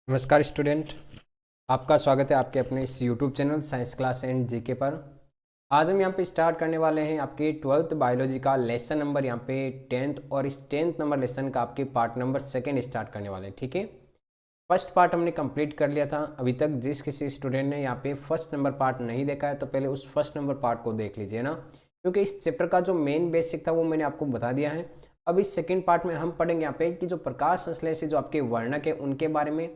नमस्कार स्टूडेंट, आपका स्वागत है आपके अपने इस YouTube channel science class and GK पर। आज हम यहाँ पे स्टार्ट करने वाले हैं आपके 12th बायोलॉजी का लेसन नंबर यहाँ पे 10th, और इस 10th नंबर लेसन का आपके पार्ट नंबर 2 स्टार्ट करने वाले हैं। ठीक है, फर्स्ट पार्ट हमने कंप्लीट कर लिया था। अभी तक जिस किसी स्टूडेंट ने यहाँ पे फर्स्ट नंबर पार्ट नहीं देखा है तो पहले उस फर्स्ट नंबर पार्ट को देख लीजिए ना, क्योंकि इस चैप्टर का जो मेन बेसिक था वो मैंने आपको बता दिया है। अब इस सेकेंड पार्ट में हम पढ़ेंगे यहाँ पे कि जो प्रकाश संश्लेषी जो आपके वर्णक है उनके बारे में,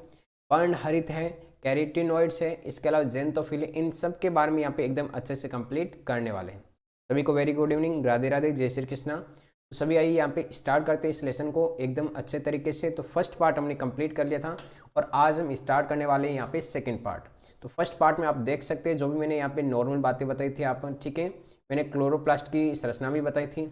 पर्णहरित है, कैरोटीनॉइड्स है, इसके अलावा ज़ेनटोफिल, इन सब के बारे में यहाँ पे एकदम अच्छे से कंप्लीट करने वाले हैं। सभी को very good evening, Radhe Radhe, जय श्री कृष्णा। तो सभी आइए यहाँ पे स्टार्ट करते हैं इस लेसन को एकदम अच्छे तरीके से। तो फर्स्ट पार्ट हमने कंप्लीट कर लिया था और आज हम स्टार्ट करने वाले हैं यहाँ पे सेकेंड पार्ट। तो फर्स्ट पार्ट में आप देख सकते हैं जो भी मैंने यहाँ पे नॉर्मल बातें बताई थी आप, ठीक है, मैंने क्लोरोप्लास्ट की संरचना भी बताई थी।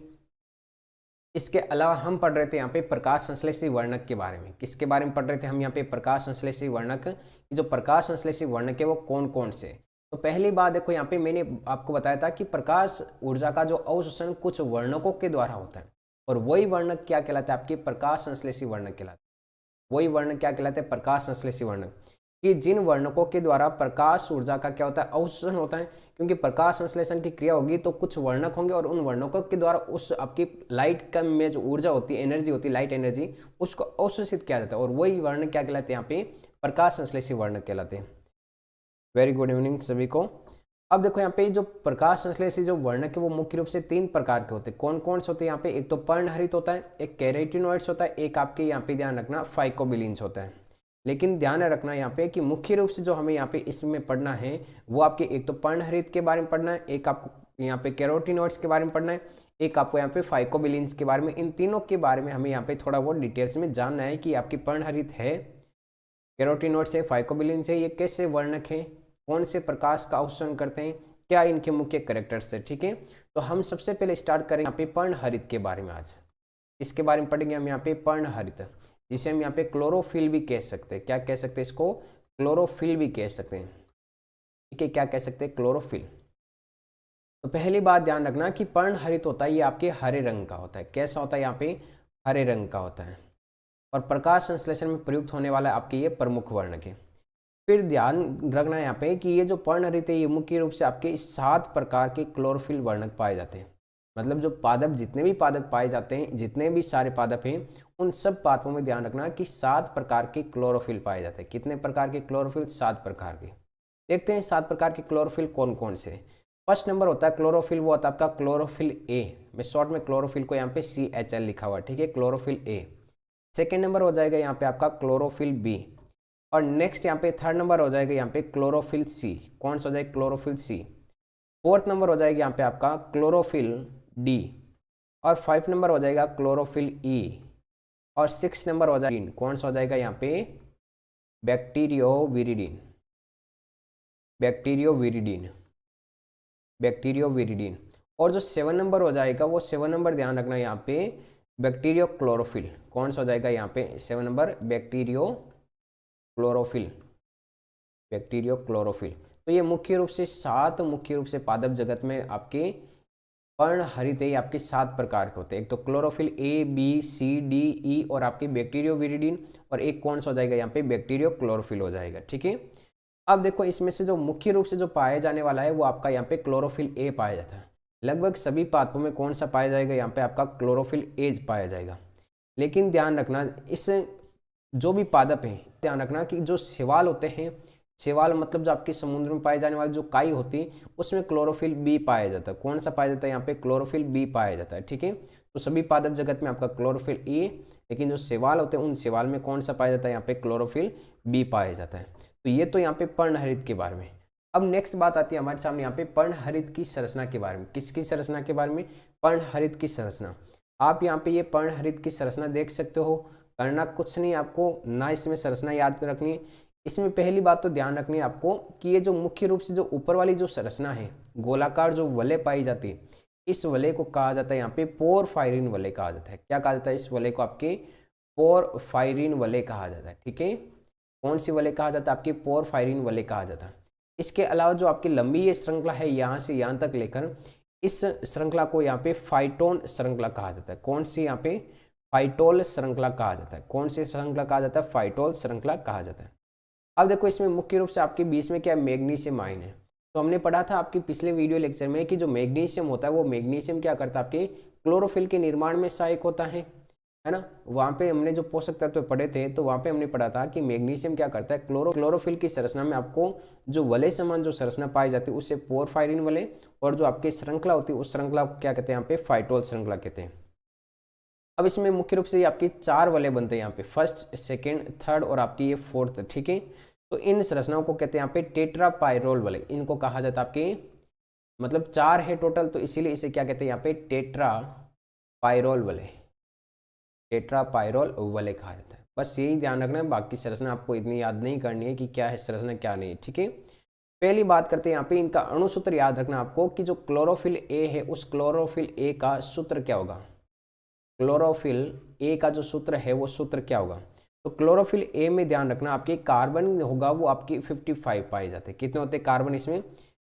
इसके अलावा हम पढ़ रहे थे यहाँ पे प्रकाश संश्लेषी वर्णक के बारे में। किसके बारे में पढ़ रहे थे हम यहाँ पे? प्रकाश संश्लेषी वर्णक। जो प्रकाश संश्लेषी वर्णक है वो कौन कौन से? तो पहली बात देखो, यहाँ पे मैंने आपको बताया था कि प्रकाश ऊर्जा का जो अवशोषण कुछ वर्णकों के द्वारा होता है, और वही वर्णक क्या कहलाता है? आपके प्रकाश संश्लेषी वर्णक कहलाता है। वही वर्णक क्या कहलाते हैं? प्रकाश संश्लेषी वर्णक। कि जिन वर्णकों के द्वारा प्रकाश ऊर्जा का क्या होता है? अवशोषण होता है। क्योंकि प्रकाश संश्लेषण की क्रिया होगी तो कुछ वर्णक होंगे और उन वर्णकों के द्वारा उस आपकी लाइट का में जो ऊर्जा होती है, एनर्जी होती है, लाइट एनर्जी, उसको अवशोषित किया जाता है, और वही वर्णक क्या कहलाते हैं? यहाँ पे प्रकाश संश्लेषी वर्णक कहलाते हैं। वेरी गुड इवनिंग सभी को। अब देखो यहाँ पे जो प्रकाश संश्लेषी जो वर्णक है वो मुख्य रूप से 3 प्रकार के होते हैं। कौन कौन से होते हैं यहाँ पे? एक तो पर्णहरित होता है, एक कैरोटीनॉइड्स होता है, एक आपके यहाँ पे ध्यान रखना फाइकोबिलिन्स होता है। लेकिन ध्यान रखना यहाँ पे कि मुख्य रूप से जो हमें यहाँ पे इसमें पढ़ना है वो आपके एक तो पर्णहरित के बारे में पढ़ना है, एक आपको यहाँ पे कैरोटीनॉइड्स के बारे में पढ़ना है, एक आपको यहाँ पे फाइकोबिलिन्स के बारे में। इन तीनों के बारे में हमें यहाँ पे थोड़ा बहुत डिटेल्स में जानना है कि आपकी पर्णहरित है, कैरोटीनॉइड्स है, फाइकोबिलिन्स है, ये कैसे वर्णक है, कौन से प्रकाश का अवशोषण करते हैं, क्या इनके मुख्य कैरेक्टर्स है। ठीक है, तो हम सबसे पहले स्टार्ट करेंगे यहाँ पे पर्णहरित के बारे में। आज इसके बारे में पढ़ेंगे हम यहाँ पे पर्णहरित, जिसे हम यहाँ पे क्लोरोफिल भी कह सकते हैं। क्या कह सकते हैं इसको? क्लोरोफिल भी कह सकते हैं। ठीक है, क्या कह सकते हैं? क्लोरोफिल। तो पहली बात ध्यान रखना कि पर्णहरित होता है ये आपके हरे रंग का होता है। कैसा होता है? यहाँ पे हरे रंग का होता है, और प्रकाश संश्लेषण में प्रयुक्त होने वाला आपके ये प्रमुख वर्णक है। फिर ध्यान रखना यहाँ पे कि ये जो पर्णहरित है ये मुख्य रूप से आपके 7 प्रकार के क्लोरोफिल वर्णक पाए जाते हैं। मतलब जो पादप, जितने भी पादप पाए जाते हैं, जितने भी सारे पादप हैं, उन सब पादपों में ध्यान रखना कि 7 प्रकार के क्लोरोफिल पाए जाते हैं। कितने प्रकार के क्लोरोफिल? 7 प्रकार के। देखते हैं 7 प्रकार के क्लोरोफिल कौन कौन से। फर्स्ट नंबर होता है क्लोरोफिल, वो होता है आपका क्लोरोफिल ए। मैं शॉर्ट में क्लोरोफिल को यहाँ पे CHL लिखा हुआ है, ठीक है, क्लोरोफिल ए। सेकेंड नंबर हो जाएगा यहाँ पे आपका क्लोरोफिल बी, और नेक्स्ट यहाँ पे थर्ड नंबर हो जाएगा यहाँ पे क्लोरोफिल सी। कौन सा हो जाएगा? Chlorophyll C. फोर्थ नंबर हो जाएगा यहाँ पे आपका क्लोरोफिल डी, और 5 नंबर हो जाएगा क्लोरोफिल ई, और 6 नंबर हो जाएगा, कौन सा हो जाएगा यहाँ पे? बैक्टीरियोविरिडीन। बैक्टीरियोविरिडीन, बैक्टीरियोविरिडीन। और जो 7 नंबर हो जाएगा वो 7 नंबर ध्यान रखना यहाँ पे बैक्टीरियो क्लोरोफिल। कौन सा हो जाएगा यहाँ पे? 7 number bacterio chlorophyll, bacterio chlorophyll. तो ये मुख्य रूप से 7 मुख्य रूप से पादप जगत में आपके पर्णहरित आपके 7 प्रकार के होते हैं। एक तो chlorophyll A, B, C, D, ई, और आपके बैक्टीरियोविरिडीन, और एक कौन सा हो जाएगा यहाँ पे? बैक्टीरियो क्लोरोफिल हो जाएगा। ठीक है, अब देखो इसमें से जो मुख्य रूप से जो पाया जाने वाला है वो आपका यहाँ पे क्लोरोफिल ए पाया जाता है। लगभग सभी पादपों में कौन सा पाया जाएगा? यहाँ पे आपका क्लोरोफिल ए पाया जाएगा। लेकिन ध्यान रखना, इस जो भी पादप है, ध्यान रखना कि जो शैवाल होते हैं, शैवाल मतलब जो आपके समुद्र में पाए जाने वाली जो काई होती है, उसमें क्लोरोफिल बी पाया जाता है। कौन सा पाया जाता है? यहाँ पे क्लोरोफिल बी पाया जाता है। ठीक है, तो सभी पादप जगत में आपका क्लोरोफिल ए, लेकिन जो शैवाल होते हैं उन शैवाल में कौन सा पाया जाता है? यहाँ पे क्लोरोफिल बी पाया जाता है। तो ये तो यहाँ पे पर्णहरित के बारे में। अब नेक्स्ट बात आती है हमारे सामने यहाँ पे पर्णहरित की संरचना के बारे में। किसकी संरचना के बारे में? पर्णहरित की संरचना। आप यहाँ पे ये पर्णहरित की संरचना देख सकते हो। करना कुछ नहीं आपको, ना इसमें संरचना याद रखनी। इसमें पहली बात तो ध्यान रखनी है आपको कि ये जो मुख्य रूप से जो ऊपर वाली जो संरचना है, गोलाकार जो वलय पाई जाती है, इस वलय को कहा जाता है यहाँ पे पोरफायरिन वलय कहा जाता है। क्या कहा जाता है? इस वलय को आपके पोरफायरिन वलय कहा जाता है। ठीक है, कौन सी वलय कहा जाता है? आपकी पोरफायरिन वलय कहा जाता है। इसके अलावा जो आपकी लंबी ये श्रृंखला है यहाँ से यहाँ तक लेकर, इस श्रृंखला को यहाँ पे फाइटोन श्रृंखला कहा जाता है। कौन सी? यहाँ पे फाइटोल श्रृंखला कहा जाता है। कौन सी श्रृंखला कहा जाता है? फाइटोल श्रृंखला कहा जाता है। अब देखो इसमें मुख्य रूप से आपके बीच में क्या है, मैग्नीशियम आयन है। तो हमने पढ़ा था आपकी पिछले वीडियो लेक्चर में कि जो मैग्नीशियम होता है वो मैग्नीशियम क्या करता है, आपके क्लोरोफिल के निर्माण में सहायक होता है ना। वहाँ पे हमने जो पोषक तत्व पढ़े थे तो वहाँ पे हमने पढ़ा था कि मैग्नीशियम क्या करता है, क्लोरोफिल की संरचना में आपको जो वलय समान जो संरचना पाई जाती है उससे पोरफायरिन वलय, और जो आपकी श्रृंखला होती है उस श्रृंखला को क्या कहते हैं, यहाँ पे फाइटोल श्रृंखला कहते हैं। अब इसमें मुख्य रूप से आपकी 4 वलय बनते हैं यहाँ पे, फर्स्ट, सेकेंड, थर्ड और आपकी ये फोर्थ, ठीक है। तो इन संरचनाओं को कहते हैं यहाँ पे टेट्रापाइरोल वलय, इनको कहा जाता है आपके, मतलब 4 है टोटल, तो इसीलिए इसे क्या कहते हैं यहाँ पे टेट्रापाइरोल वलय, टेट्रापाइरोल वलय कहा जाता है। बस यही ध्यान रखना है, बाकी संरचना आपको इतनी याद नहीं करनी है कि क्या है संरचना क्या नहीं है, ठीक है। पहली बात करते हैं यहाँ पे इनका अणुसूत्र याद रखना आपको कि जो क्लोरोफिल ए है उस क्लोरोफिल ए का सूत्र क्या होगा, क्लोरोफिल ए का जो सूत्र है वो सूत्र क्या होगा। तो क्लोरोफिल ए में ध्यान रखना आपके कार्बन होगा वो आपकी 55 पाए जाते हैं। कितने होते हैं कार्बन इसमें,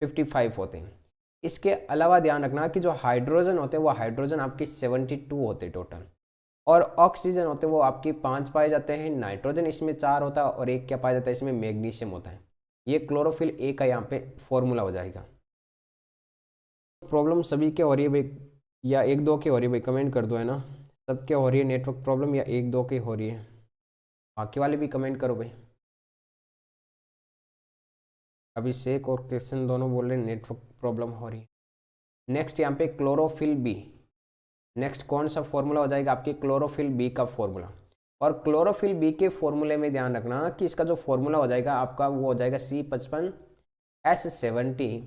55 होते हैं। इसके अलावा ध्यान रखना कि जो हाइड्रोजन होते हैं वो हाइड्रोजन आपके 72 होते हैं टोटल, और ऑक्सीजन होते हैं वो आपकी 5 पाए जाते हैं। नाइट्रोजन इसमें 4 होता है और एक क्या पाया जाता है इसमें, मैग्नीशियम होता है। ये क्लोरोफिल ए का यहाँ पे फॉर्मूला हो जाएगा। प्रॉब्लम सभी के हो रही है भाई, या एक दो के हो रही है भाई, कमेंट कर दो, है ना। सबके हो रही है नेटवर्क प्रॉब्लम या एक दो के हो रही है, बाकी वाले भी कमेंट करो भाई। अभिषेक और कृष्ण दोनों बोल रहे हैं नेटवर्क प्रॉब्लम हो रही है। नेक्स्ट यहाँ पे क्लोरोफिल बी, नेक्स्ट कौन सा फॉर्मूला हो जाएगा आपके, क्लोरोफिल बी का फॉर्मूला। और क्लोरोफिल बी के फॉर्मूले में ध्यान रखना कि इसका जो फॉर्मूला हो जाएगा आपका वो हो जाएगा C55H70,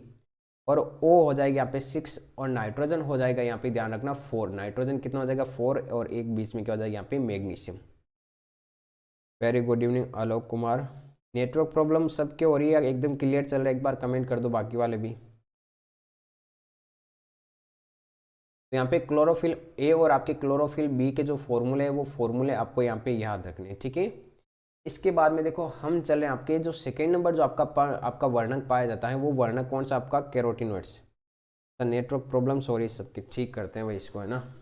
और O हो जाएगा यहाँ पे 6, और नाइट्रोजन हो जाएगा यहाँ पे ध्यान रखना 4। नाइट्रोजन कितना हो जाएगा 4, और एक बीच में क्या हो जाएगा यहाँ पे magnesium. Very good evening Alok Kumar. Network problem सबके हो रही है, एकदम क्लियर चल रहा है, एक बार कमेंट कर दो बाकी वाले भी। तो यहाँ पे क्लोरोफिल ए और आपके क्लोरोफिल बी के जो फॉर्मूले हैं वो फॉर्मूले आपको यहाँ पे याद रखने हैं, ठीक है। इसके बाद में देखो हम चल रहे हैं आपके जो सेकेंड नंबर जो आपका वर्णक पाया जाता है वो वर्णक कौन सा आपका, कैरोटीनॉइड्स। तो नेटवर्क प्रॉब्लम्स हो रही है सबकी, ठीक करते हैं भाई इसको, है ना।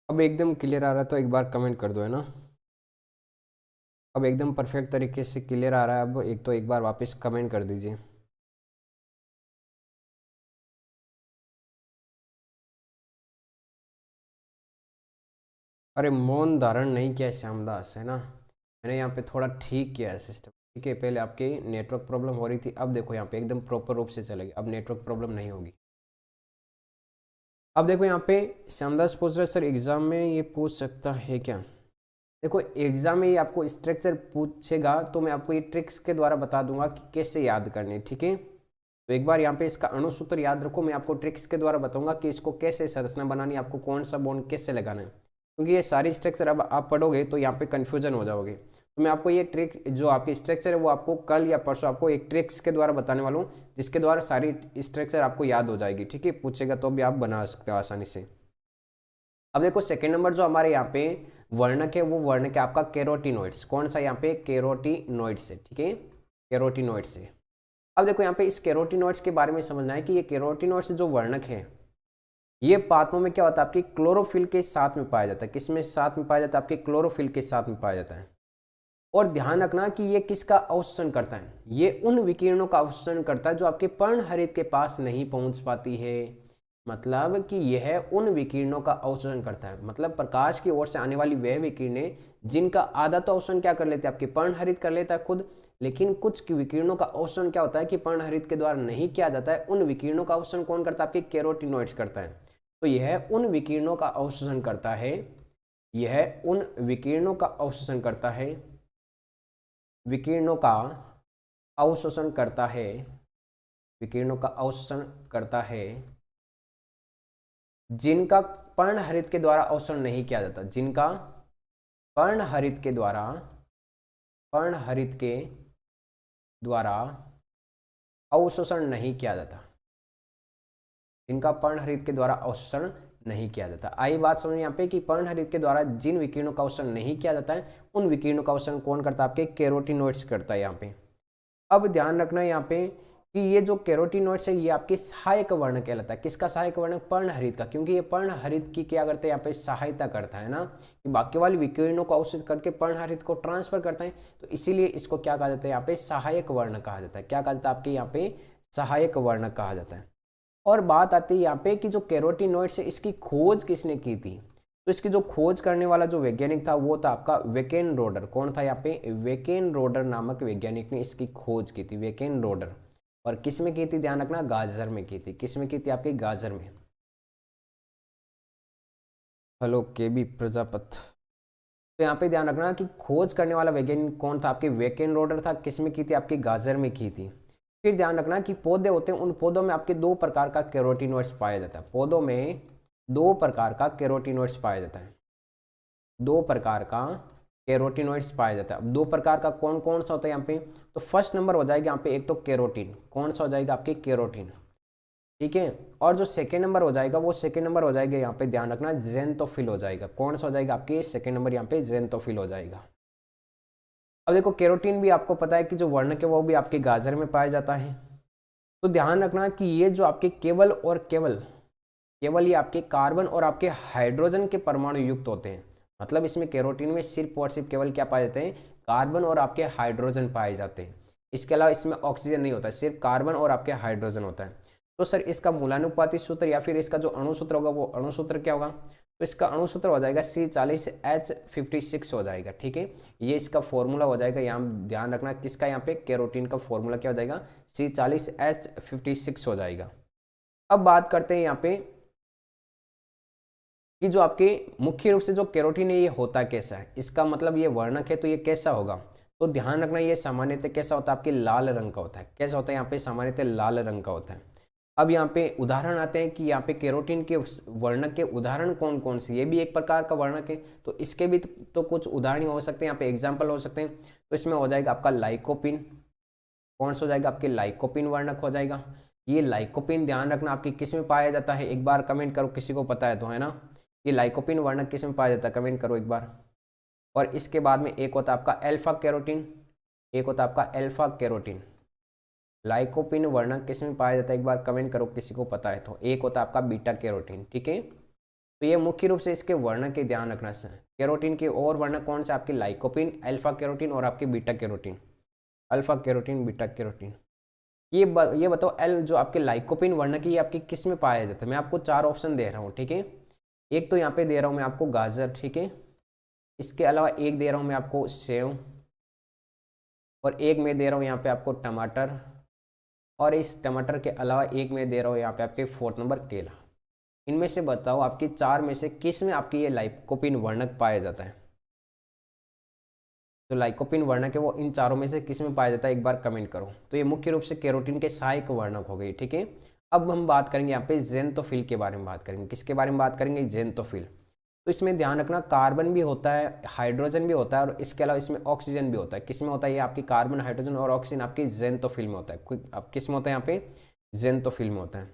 अब एकदम क्लियर आ रहा है तो एक बार कमेंट कर दो, है ना। अब एकदम परफेक्ट तरीके से क्लियर आ रहा है, अब एक तो एक बार वापस कमेंट कर दीजिए। अरे मौन धारण नहीं किया है श्यामदास, है ना। मैंने यहाँ पे थोड़ा ठीक किया है सिस्टम, ठीक है। पहले आपकी नेटवर्क प्रॉब्लम हो रही थी, अब देखो यहाँ पे एकदम प्रॉपर रूप से चलेगी, अब नेटवर्क प्रॉब्लम नहीं होगी। अब देखो यहाँ पे श्यामदास पूछ रहा है सर एग्जाम में ये पूछ सकता है क्या। देखो एग्जाम में ये आपको स्ट्रक्चर पूछेगा तो मैं आपको ये ट्रिक्स के द्वारा बता दूंगा कि कैसे याद करने, ठीक है। तो एक बार यहाँ पे इसका अणुसूत्र याद रखो, मैं आपको ट्रिक्स के द्वारा बताऊंगा कि इसको कैसे संरचना बनानी है, आपको कौन सा बॉन्ड कैसे लगाना है, क्योंकि ये सारी स्ट्रक्चर अब आप पढ़ोगे तो यहाँ पे कन्फ्यूजन हो जाओगे। तो मैं आपको ये ट्रिक जो आपकी स्ट्रक्चर है वो आपको कल या परसों आपको एक ट्रिक्स के द्वारा बताने वाला हूँ, जिसके द्वारा सारी स्ट्रक्चर आपको याद हो जाएगी, ठीक है। पूछेगा तो भी आप बना सकते हो आसानी से। अब देखो सेकेंड नंबर जो हमारे यहाँ पे वर्णक है वो वर्णक है आपका कैरोटीनॉइड्स। कौन सा यहाँ पे, कैरोटीनॉइड्स है, ठीक है, कैरोटीनॉइड्स है। अब देखो यहाँ पे इस कैरोटीनॉइड्स के बारे में समझना है कि ये कैरोटीनॉइड्स जो वर्णक है ये पादपों में क्या होता है, आपकी क्लोरोफिल के साथ में पाया जाता है। किसमें साथ में पाया जाता है, आपके क्लोरोफिल के साथ में पाया जाता है। और ध्यान रखना कि ये किसका अवशोषण करता है, ये उन विकिरणों का अवशोषण करता है जो आपके पर्णहरित के पास नहीं पहुंच पाती है। मतलब कि यह उन विकिरणों का अवशोषण करता है, मतलब प्रकाश की ओर से आने वाली वह विकिरणें जिनका आधा तो अवशोषण क्या कर लेते हैं, आपके पर्णहरित कर लेता है खुद, लेकिन कुछ विकिरणों का अवशोषण क्या होता है कि पर्णहरित के द्वारा नहीं किया जाता है। उन विकिरणों का अवशोषण कौन करता है, आपके कैरोटीनॉइड्स करता है। तो यह उन विकिरणों का अवशोषण करता है, यह उन विकिरणों का अवशोषण करता है, विकिरणों का अवशोषण करता है, विकिरणों का अवशोषण करता है जिनका पर्णहरित के द्वारा अवशोषण नहीं किया जाता, जिनका पर्णहरित के द्वारा, पर्णहरित के द्वारा अवशोषण नहीं किया जाता। जिनका पर्णहरित के द्वारा अवशोषण नहीं किया जाता। आई बात समझ यहाँ पे कि पर्णहरित के द्वारा जिन विकिरणों का अवशोषण नहीं किया जाता है उन विकिरणों का अवशोषण कौन करता है, आपके कैरोटीनॉइड्स करता है यहाँ पे। अब ध्यान रखना यहाँ पे कि ये जो कैरोटीनॉइड्स है ये आपके सहायक वर्ण कहलाता है। किसका सहायक वर्ण? पर्णहरित का, क्योंकि ये पर्णहरित की क्या करते हैं यहाँ पे, सहायता करता है ना, कि बाकी वाले विकिरणों को अवशोषित करके पर्णहरित को ट्रांसफर करता है, तो इसीलिए इसको क्या कहा जाता है यहाँ पे, सहायक वर्ण कहा जाता है। क्या कहा जाता है आपके यहाँ पे, सहायक वर्ण कहा जाता है। और बात आती है यहाँ पे कि जो कैरोटीनॉइड्स है इसकी खोज किसने की थी, तो इसकी जो खोज करने वाला जो वैज्ञानिक था वो था आपका वेकेनरोडर। कौन था यहाँ पे, वेकेनरोडर नामक वैज्ञानिक ने इसकी खोज की थी, वेकेनरोडर। और किस में की थी, ध्यान रखना, गाजर में की थी। किस में की थी, आपके गाजर में। हेलो केबी प्रजापत। तो यहाँ पे ध्यान रखना कि खोज करने वाला वैज्ञानिक कौन था, आपके वेकेनरोडर था। किस में की थी, आपके गाजर में की थी। फिर ध्यान रखना कि पौधे होते हैं, उन पौधों में आपके दो प्रकार का कैरोटीनॉइड्स पाया जाता है। पौधों में दो प्रकार का कैरोटीनॉइड्स पाया जाता है, दो प्रकार का कैरोटीनॉइड्स पाया जाता है। अब दो प्रकार का कौन कौन सा होता है यहाँ पे, तो फर्स्ट नंबर हो जाएगा यहाँ पे एक तो कैरोटीन। कौन सा हो जाएगा, आपके कैरोटीन, ठीक है। और जो सेकेंड नंबर हो जाएगा वो सेकेंड नंबर हो जाएगा यहाँ पे, ध्यान रखना, ज़ेनतोफिल हो जाएगा। कौन सा हो जाएगा, आपके सेकेंड नंबर यहाँ पे ज़ेनतोफिल हो जाएगा। अब देखो कैरोटीन भी आपको पता है कि जो वर्णक है वो भी आपके गाजर में पाया जाता है। तो ध्यान रखना कि ये जो आपके केवल और केवल ये आपके कार्बन और आपके हाइड्रोजन के परमाणु युक्त होते हैं। मतलब इसमें कैरोटीन में सिर्फ और सिर्फ केवल क्या पाए जाते हैं, कार्बन और आपके हाइड्रोजन पाए जाते हैं। इसके अलावा इसमें ऑक्सीजन नहीं होता है, सिर्फ कार्बन और आपके हाइड्रोजन होता है। तो सर इसका मूलानुपाती सूत्र या फिर इसका जो अणुसूत्र होगा वो अणुसूत्र क्या होगा, तो इसका अणुसूत्र हो जाएगा C40H56 हो जाएगा, ठीक है। ये इसका फॉर्मूला हो जाएगा, यहाँ ध्यान रखना किसका, यहाँ पे कैरोटीन का फॉर्मूला क्या हो जाएगा, C40H56 हो जाएगा। अब बात करते हैं यहाँ पे कि जो आपके मुख्य रूप से जो कैरोटीन है ये होता कैसा है, इसका मतलब ये वर्णक है तो ये कैसा होगा, तो ध्यान रखना ये सामान्यतः कैसा होता है, आपके लाल रंग का होता है। कैसा होता है यहाँ पे, सामान्यतः लाल रंग का होता है। अब यहाँ पे उदाहरण आते हैं कि यहाँ पे कैरोटीन के वर्णक के उदाहरण कौन कौन से, ये भी एक प्रकार का वर्णक है तो इसके भी तो कुछ उदाहरण हो सकते हैं, यहाँ पे एग्जाम्पल हो सकते हैं। तो इसमें हो जाएगा आपका लाइकोपिन। कौन सा हो जाएगा, आपके लाइकोपिन वर्णक हो जाएगा। ये लाइकोपिन ध्यान रखना आपकी किस में पाया जाता है, एक बार कमेंट करो किसी को पता है तो, है ना। ये लाइकोपिन वर्णक किस में पाया जाता है, कमेंट करो एक बार। और इसके बाद में एक होता है आपका अल्फा कैरोटीन, एक होता है आपका अल्फा कैरोटीन। लाइकोपिन वर्णक किस में पाया जाता है, एक बार कमेंट करो किसी को पता है तो। एक होता है आपका बीटा कैरोटीन, ठीक है। तो ये मुख्य रूप से इसके वर्णक के ध्यान रखना है। कैरोटीन के और वर्णक कौन से, आपके लाइकोपिन, अल्फा कैरोटीन और आपके beta carotene. Alpha carotene, beta carotene. ये बताओ एल जो आपके लाइकोपिन वर्णक है ये आपके किस में पाया जाता है। मैं आपको चार ऑप्शन दे रहा हूँ, ठीक है। एक तो यहाँ पे दे रहा हूँ मैं आपको गाजर, ठीक है। इसके अलावा एक दे रहा हूँ मैं आपको सेव, और एक मैं दे रहा हूँ यहाँ पे आपको टमाटर, और इस टमाटर के अलावा एक मैं दे रहा हूँ यहाँ पे आपके फोर्थ नंबर केला। इनमें से बताओ आपकी चार में से किस में आपकी ये लाइकोपिन वर्णक पाया जाता है। तो लाइकोपिन वर्णक है वो इन चारों में से किस में पाया जाता है, एक बार कमेंट करो। तो ये मुख्य रूप से कैरोटीन के सहायक वर्णक हो गई, ठीक है। अब हम बात करेंगे यहाँ पे ज़ेनतोफिल के बारे में बात करेंगे। किसके बारे में बात करेंगे, ज़ेनतोफिल। तो इसमें ध्यान रखना कार्बन भी होता है, हाइड्रोजन भी होता है, और इसके अलावा इसमें ऑक्सीजन भी होता है। किस में होता है ये आपकी कार्बन, हाइड्रोजन और ऑक्सीजन आपकी ज़ेनतोफिल में होता है। अब किस में होता है यहाँ पे, ज़ेनतोफिल में होता है।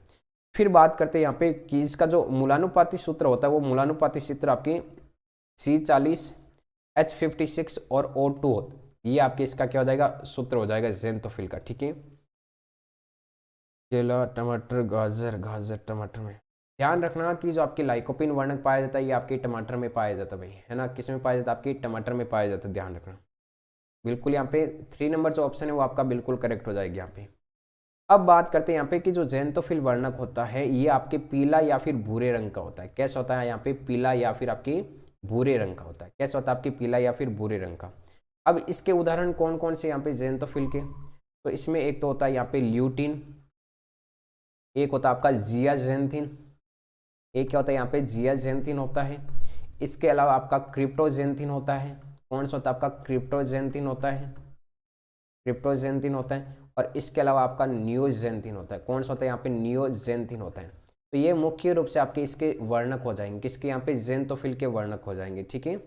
फिर बात करते हैं यहाँ पे कि इसका जो मूलानुपाती सूत्र होता है वो मूलानुपाती सूत्र आपकी C40H56 और O2 ये आपके इसका क्या हो जाएगा, सूत्र हो जाएगा ज़ेनतोफिल का, ठीक है। केला, टमाटर, गाजर, गाजर टमाटर में ध्यान रखना कि जो आपके लाइकोपिन वर्णक पाया जाता है ये आपके टमाटर में पाया जाता है भाई, है ना। किस में पाया जाता है, आपके टमाटर में पाया जाता है, ध्यान रखना बिल्कुल। यहाँ पे 3 नंबर जो ऑप्शन है वो आपका बिल्कुल करेक्ट हो जाएगी यहाँ पे। अब बात करते हैं यहाँ पे कि जो ज़ेनतोफिल वर्णक होता है ये आपके पीला या फिर भूरे रंग का होता है। कैसा होता है यहाँ पे, पीला या फिर आपके भूरे रंग का होता है। कैसा होता है, आपके पीला या फिर भूरे रंग का। अब इसके उदाहरण कौन कौन से यहाँ पे ज़ेनतोफिल के, तो इसमें एक तो होता है यहाँ पे ल्यूटीन, एक होता है आपका जियाजेंथिन, एक क्या होता है यहाँ पे जियाजेंथिन होता है। इसके अलावा आपका क्रिप्टोजेंथिन होता है। कौन सा होता है आपका, क्रिप्टोजेंथिन होता है, क्रिप्टोजेंथिन होता है। और इसके अलावा आपका नियोजेंथिन होता है। कौन सा होता है यहाँ पे, नियोजेंथिन होता है। तो ये मुख्य रूप से आपके इसके वर्णक हो जाएंगे, किसके यहाँ पे, ज़ेनतोफिल के वर्णक हो जाएंगे, ठीक है।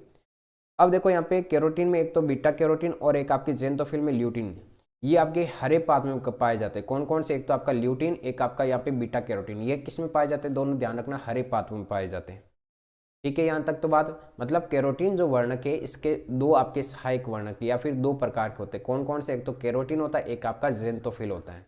अब देखो यहाँ पे कैरोटीन में एक तो बीटा कैरोटीन और एक आपकी ज़ेनतोफिल में ल्यूटीन। ये आपके हरे पात में पाए जाते हैं। कौन कौन से? एक तो आपका ल्यूटीन, एक आपका यहाँ पे बीटा कैरोटीन। ये किस में पाए जाते हैं? दोनों ध्यान रखना, हरे पात में पाए जाते हैं। ठीक है, यहाँ तक तो बात, मतलब कैरोटीन जो वर्णक है इसके दो आपके सहायक वर्णक या फिर दो प्रकार के होते हैं। कौन कौन से? एक तो कैरोटीन होता है, एक आपका ज़ेंथोफिल होता है।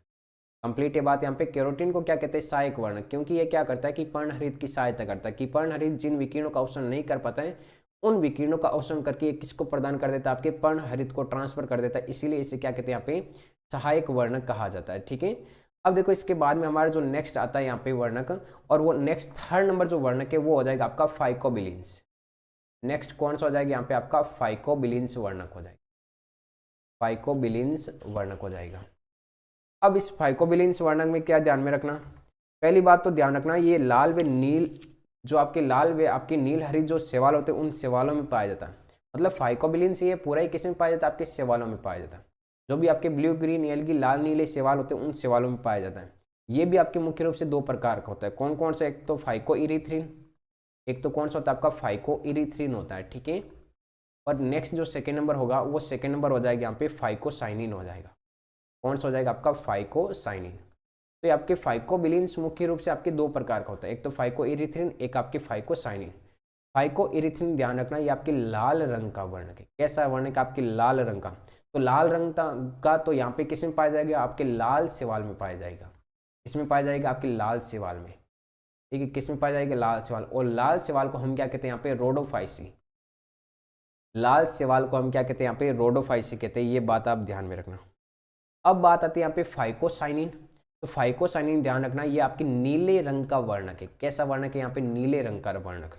कंप्लीट ये बात। यहाँ पे कैरोटीन को क्या कहते हैं? सहायक वर्णक, क्योंकि ये क्या करता है कि पर्णहरित की सहायता करता है, कि पर्णहरित जिन विकिरणों का अवशोषण नहीं कर पाता है उन विकिरणों का अवशोषण करके ये किसको प्रदान कर देता है? आपके पर्णहरित को ट्रांसफर कर देता है, इसीलिए इसे क्या कहते हैं? यहाँ पे सहायक वर्णक कहा जाता है। ठीक है, अब देखो इसके बाद में हमारा जो नेक्स्ट आता है यहाँ पे वर्णक, और वो नेक्स्ट थर्ड नंबर जो वर्णक है वो हो जाएगा आपका फाइकोबिलिन्स। नेक्स्ट कौन सा हो जाएगा यहाँ पे? आपका फाइकोबिलिन्स वर्णक हो जाएगा। फाइकोबिलिन्स वर्णक हो जाएगा। अब इस फाइकोबिलिन्स वर्णक में क्या ध्यान में रखना? पहली बात तो ध्यान रखना, ये लाल व नील, जो आपके लाल व आपके नील हरित जो शैवाल होते हैं उन शैवालों में पाया जाता है। मतलब फाइकोबिलिन्स ये पूरा ही किस में पाया जाता है? आपके शैवालों में पाया जाता है। जो भी आपके ब्लू ग्रीन एलगी लाल नीले शैवाल होते हैं उन शैवालों में पाया जाता है। ये भी आपके मुख्य रूप से दो प्रकार का होता है। कौन कौन सा? एक तो फाइको इरीथ्रिन, एक तो कौन सा होता है? आपका फाइको इरीथ्रिन होता है। ठीक है, और नेक्स्ट जो सेकेंड नंबर होगा वो सेकेंड नंबर हो जाएगा यहाँ पे फाइकोसाइनिन हो जाएगा। कौन सा हो जाएगा? आपका फाइकोसाइनिन। तो ये आपके फाइकोबिलिन्स मुख्य रूप से आपके दो प्रकार का होता है, एक तो फाइको इरीथ्रिन, एक आपके फाइकोसाइनिन। फाइको इरीथ्रिन ध्यान रखना ये आपके लाल रंग का वर्णक है। कैसा वर्णक? आपके लाल रंग का। तो लाल रंग का तो यहाँ पे किस में पाया जाएगा? आपके लाल शैवाल में पाया जाएगा। इसमें पाया जाएगा आपके लाल शैवाल में। ठीक है, किस में पाया जाएगा? लाल शैवाल। और लाल शैवाल को हम क्या कहते हैं? यहाँ पे रोडोफाइसी। लाल शैवाल को हम क्या कहते हैं? यहाँ पे रोडोफाइसी कहते हैं। ये बात आप ध्यान में रखना। अब बात आती है यहाँ पे फाइकोसाइनिन। तो फाइकोसाइनिन ध्यान रखना ये आपके नीले रंग का वर्णक है। कैसा वर्णक है? यहाँ पे नीले रंग का वर्णक।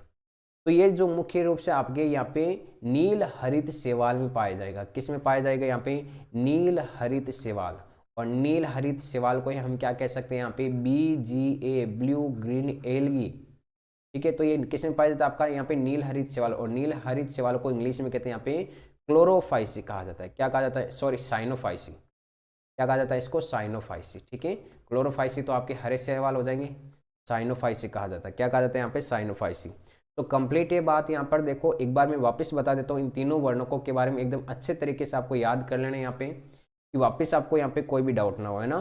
तो ये जो मुख्य रूप से आपके यहाँ पे नील हरित शैवाल में पाया जाएगा। किस में पाया जाएगा? यहाँ पे नील हरित शैवाल। और नील हरित शैवाल को हम क्या कह सकते हैं? यहाँ पे BGA, ब्लू ग्रीन एल्गी। ठीक है, तो ये किस में पाया जाता है? आपका यहाँ पे नील हरित शैवाल। और नील हरित शैवाल को इंग्लिश में कहते हैं यहाँ पे क्लोरोफाइसी कहा जाता है। क्या कहा जाता है? Sorry, Cyanophyceae. क्या कहा जाता है इसको? साइनोफाइसी। ठीक है, क्लोरोफाइसी तो आपके हरे शैवाल हो जाएंगे, साइनोफाइसी कहा जाता है। क्या कहा जाता है यहाँ पे? साइनोफाइसी। तो कंप्लीट ये बात यहाँ पर देखो, एक बार मैं वापस बता देता हूँ इन तीनों वर्णकों के बारे में, एकदम अच्छे तरीके से आपको याद कर लेना यहाँ पे, कि वापस आपको यहाँ पे कोई भी डाउट ना हो, है ना।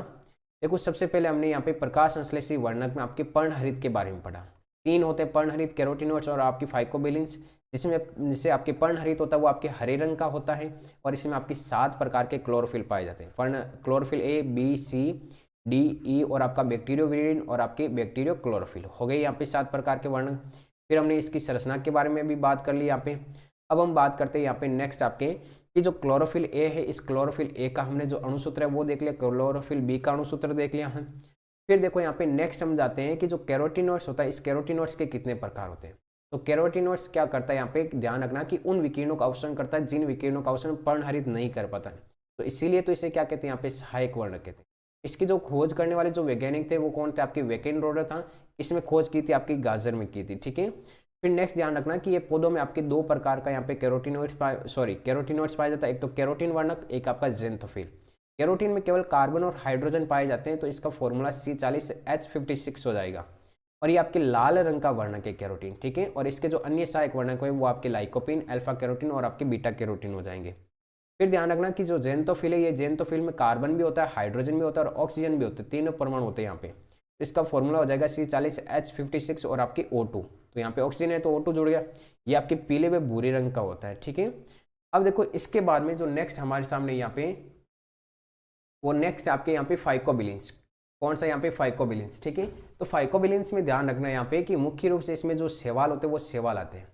देखो सबसे पहले हमने यहाँ पे प्रकाश संश्लेषी वर्णक में आपके पर्णहरित के बारे में पढ़ा। तीन होते हैं पर्णहरित, कैरोटिनोइड्स और आपकी फाइकोबिलिन्स। जिसमें जिससे आपके पर्णहरित होता है वो आपके हरे रंग का होता है, और इसमें आपकी 7 प्रकार के क्लोरोफिल पाए जाते हैं। पर्ण chlorophyll A, B, C, D, E और आपका बैक्टीरियोविरिन और आपके बैक्टीरियो क्लोरोफिल हो गए यहाँ पे 7 प्रकार के वर्ण। फिर हमने इसकी संरचना के बारे में भी बात कर ली यहाँ पे। अब हम बात करते हैं यहाँ पे नेक्स्ट आपके कि जो क्लोरोफिल A है, इस क्लोरोफिल A का हमने जो अणुसूत्र है वो देख लिया, क्लोरोफिल B का अणुसूत्र देख लिया है। फिर देखो यहाँ पे नेक्स्ट हम जाते हैं कि जो कैरोटिनॉइड्स होता है, इस कैरोटिनॉइड्स के कितने प्रकार होते हैं। तो कैरोटिनॉइड्स क्या करता है? यहाँ पे ध्यान रखना कि उन विकिरणों का अवशोषण करता है जिन विकिरणों का अवशोषण पर्णहरित नहीं कर पाता है। तो इसीलिए तो इसे क्या कहते हैं? यहाँ पे सहायक वर्णक कहते हैं। इसकी जो खोज करने वाले जो वैज्ञानिक थे वो कौन थे? आपके वेकेनरोडर था। इसमें खोज की थी आपकी गाजर में की थी। ठीक है, फिर नेक्स्ट ध्यान रखना कि ये पौधों में आपके दो प्रकार का यहाँ पे कैरोटिनॉइड्स पाया जाता है। एक तो कैरोटीन वर्णक, एक आपका ज़ेंथोफिल। कैरोटीन में केवल कार्बन और हाइड्रोजन पाए जाते हैं, तो इसका फॉर्मूला C40H56 हो जाएगा। और ये आपके लाल रंग का वर्णक है कैरोटीन। ठीक है, और इसके जो अन्य सहायक वर्णक है वो आपके लाइकोपिन, अल्फा कैरोटीन और आपके बीटा कैरोटीन हो जाएंगे। फिर ध्यान रखना कि जो ज़ेंथोफिल है, ये ज़ेंथोफिल में कार्बन भी होता है, हाइड्रोजन भी होता है और ऑक्सीजन भी होता है, तीनों परमाणु होते हैं यहाँ पे। इसका फॉर्मूला हो जाएगा C40H56 और आपकी O2। तो यहाँ पे ऑक्सीजन है तो O2 जुड़ गया। ये आपके पीले व भूरे रंग का होता है। ठीक है, अब देखो इसके बाद में जो नेक्स्ट हमारे सामने यहाँ पे वो नेक्स्ट आपके यहाँ पे फाइकोबिलिन्स। कौन सा? यहाँ पे फाइकोबिलिन्स। ठीक है, तो फाइकोबिलिन्स में ध्यान रखना यहाँ पे कि मुख्य रूप से इसमें जो शैवाल होते हैं वो शैवाल आते हैं।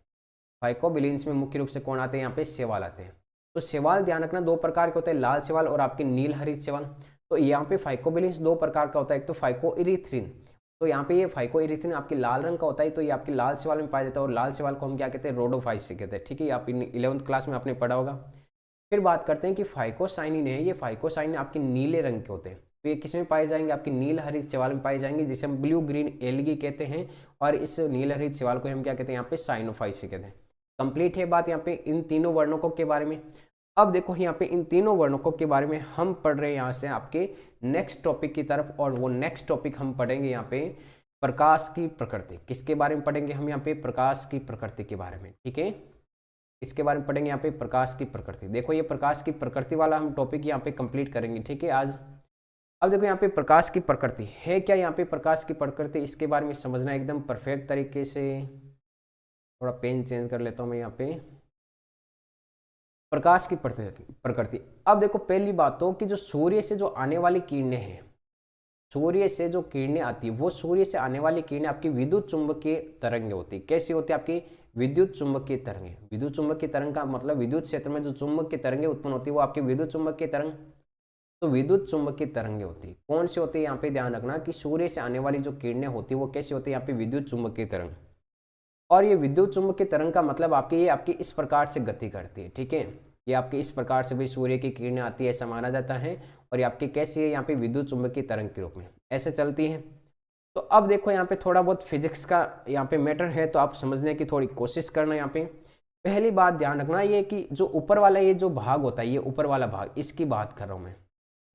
फाइकोबिलिन्स में मुख्य रूप से कौन आते हैं? यहाँ पे शैवाल आते हैं। तो शैवाल ध्यान रखना दो प्रकार के होते हैं, लाल शैवाल और आपके नील हरित शैवाल। तो यहाँ पे फाइकोबिलिन्स दो प्रकार का होता है, एक तो फाइको इरीथ्रिन। तो यहाँ पे ये फाइको इरीथ्रिन आपके लाल रंग का होता है, तो ये आपके लाल शैवाल में पाया जाता है, और लाल शैवाल को हम क्या कहते हैं? रोडोफाइसी कहते हैं। ठीक है, आप 11th क्लास में आपने पढ़ा होगा। फिर बात करते हैं कि फाइकोसाइनिन है, ये फाइकोसाइनिन आपके नीले रंग के होते हैं। तो ये किस में पाए जाएंगे? आपके नील हरित शैवाल में पाए जाएंगे, जिसे हम ब्लू ग्रीन एल्गी कहते हैं। और इस नील हरित शैवाल को हम क्या कहते हैं? यहाँ पे साइनोफाइसी कहते हैं। कंप्लीट है बात यहाँ पे इन तीनों वर्णकों के बारे में। अब देखो यहाँ पे इन तीनों वर्णकों के बारे में हम पढ़ रहे हैं यहाँ से आपके नेक्स्ट टॉपिक की तरफ, और वो नेक्स्ट टॉपिक हम पढ़ेंगे यहाँ पे प्रकाश की प्रकृति। किसके बारे में पढ़ेंगे हम? यहाँ पे प्रकाश की प्रकृति के बारे में। ठीक है, इसके बारे में पढ़ेंगे यहाँ पे प्रकाश की प्रकृति। देखो ये प्रकाश की प्रकृति वाला हम टॉपिक यहाँ पे कंप्लीट करेंगे, ठीक है आज। अब देखो यहाँ पे प्रकाश की प्रकृति है क्या, यहाँ पे प्रकाश की प्रकृति इसके बारे में समझना एकदम परफेक्ट तरीके से। थोड़ा पेन चेंज कर लेता हूँ मैं यहाँ पे। प्रकाश की प्रकृति, अब देखो पहली बात तो कि जो सूर्य से जो आने वाली किरणें हैं, सूर्य से जो किरणें आती है वो सूर्य से आने वाली किरणें आपकी विद्युत चुंबकीय तरंगें होती है। कैसी होती है आपकी विद्युत चुंबकीय तरंगें। विद्युत चुंबकीय तरंग का मतलब विद्युत क्षेत्र में जो चुंबकीय तरंगें उत्पन्न होती है वो आपकी विद्युत चुंबकीय तरंग, तो विद्युत चुंबकीय तरंगें होती है। कौन सी होती है यहाँ पे ध्यान रखना कि सूर्य से आने वाली जो किरणें होती है वो कैसी होती है यहाँ पे विद्युत चुंबकीय तरंग। और ये विद्युत चुंबकीय तरंग का मतलब ये आपकी इस प्रकार से गति करती है, ठीक है। ये आपकी इस प्रकार से भी सूर्य की किरणें आती है ऐसा माना जाता है, और ये आपकी कैसी है यहाँ पे विद्युत चुंबकीय तरंग के रूप में ऐसे चलती है। तो अब देखो यहाँ पे थोड़ा बहुत फिजिक्स का यहाँ पे मैटर है, तो आप समझने की थोड़ी कोशिश करना। यहाँ पे पहली बात ध्यान रखना ये कि जो ऊपर वाला ये जो भाग होता है, ये ऊपर वाला भाग, इसकी बात कर रहा हूँ मैं।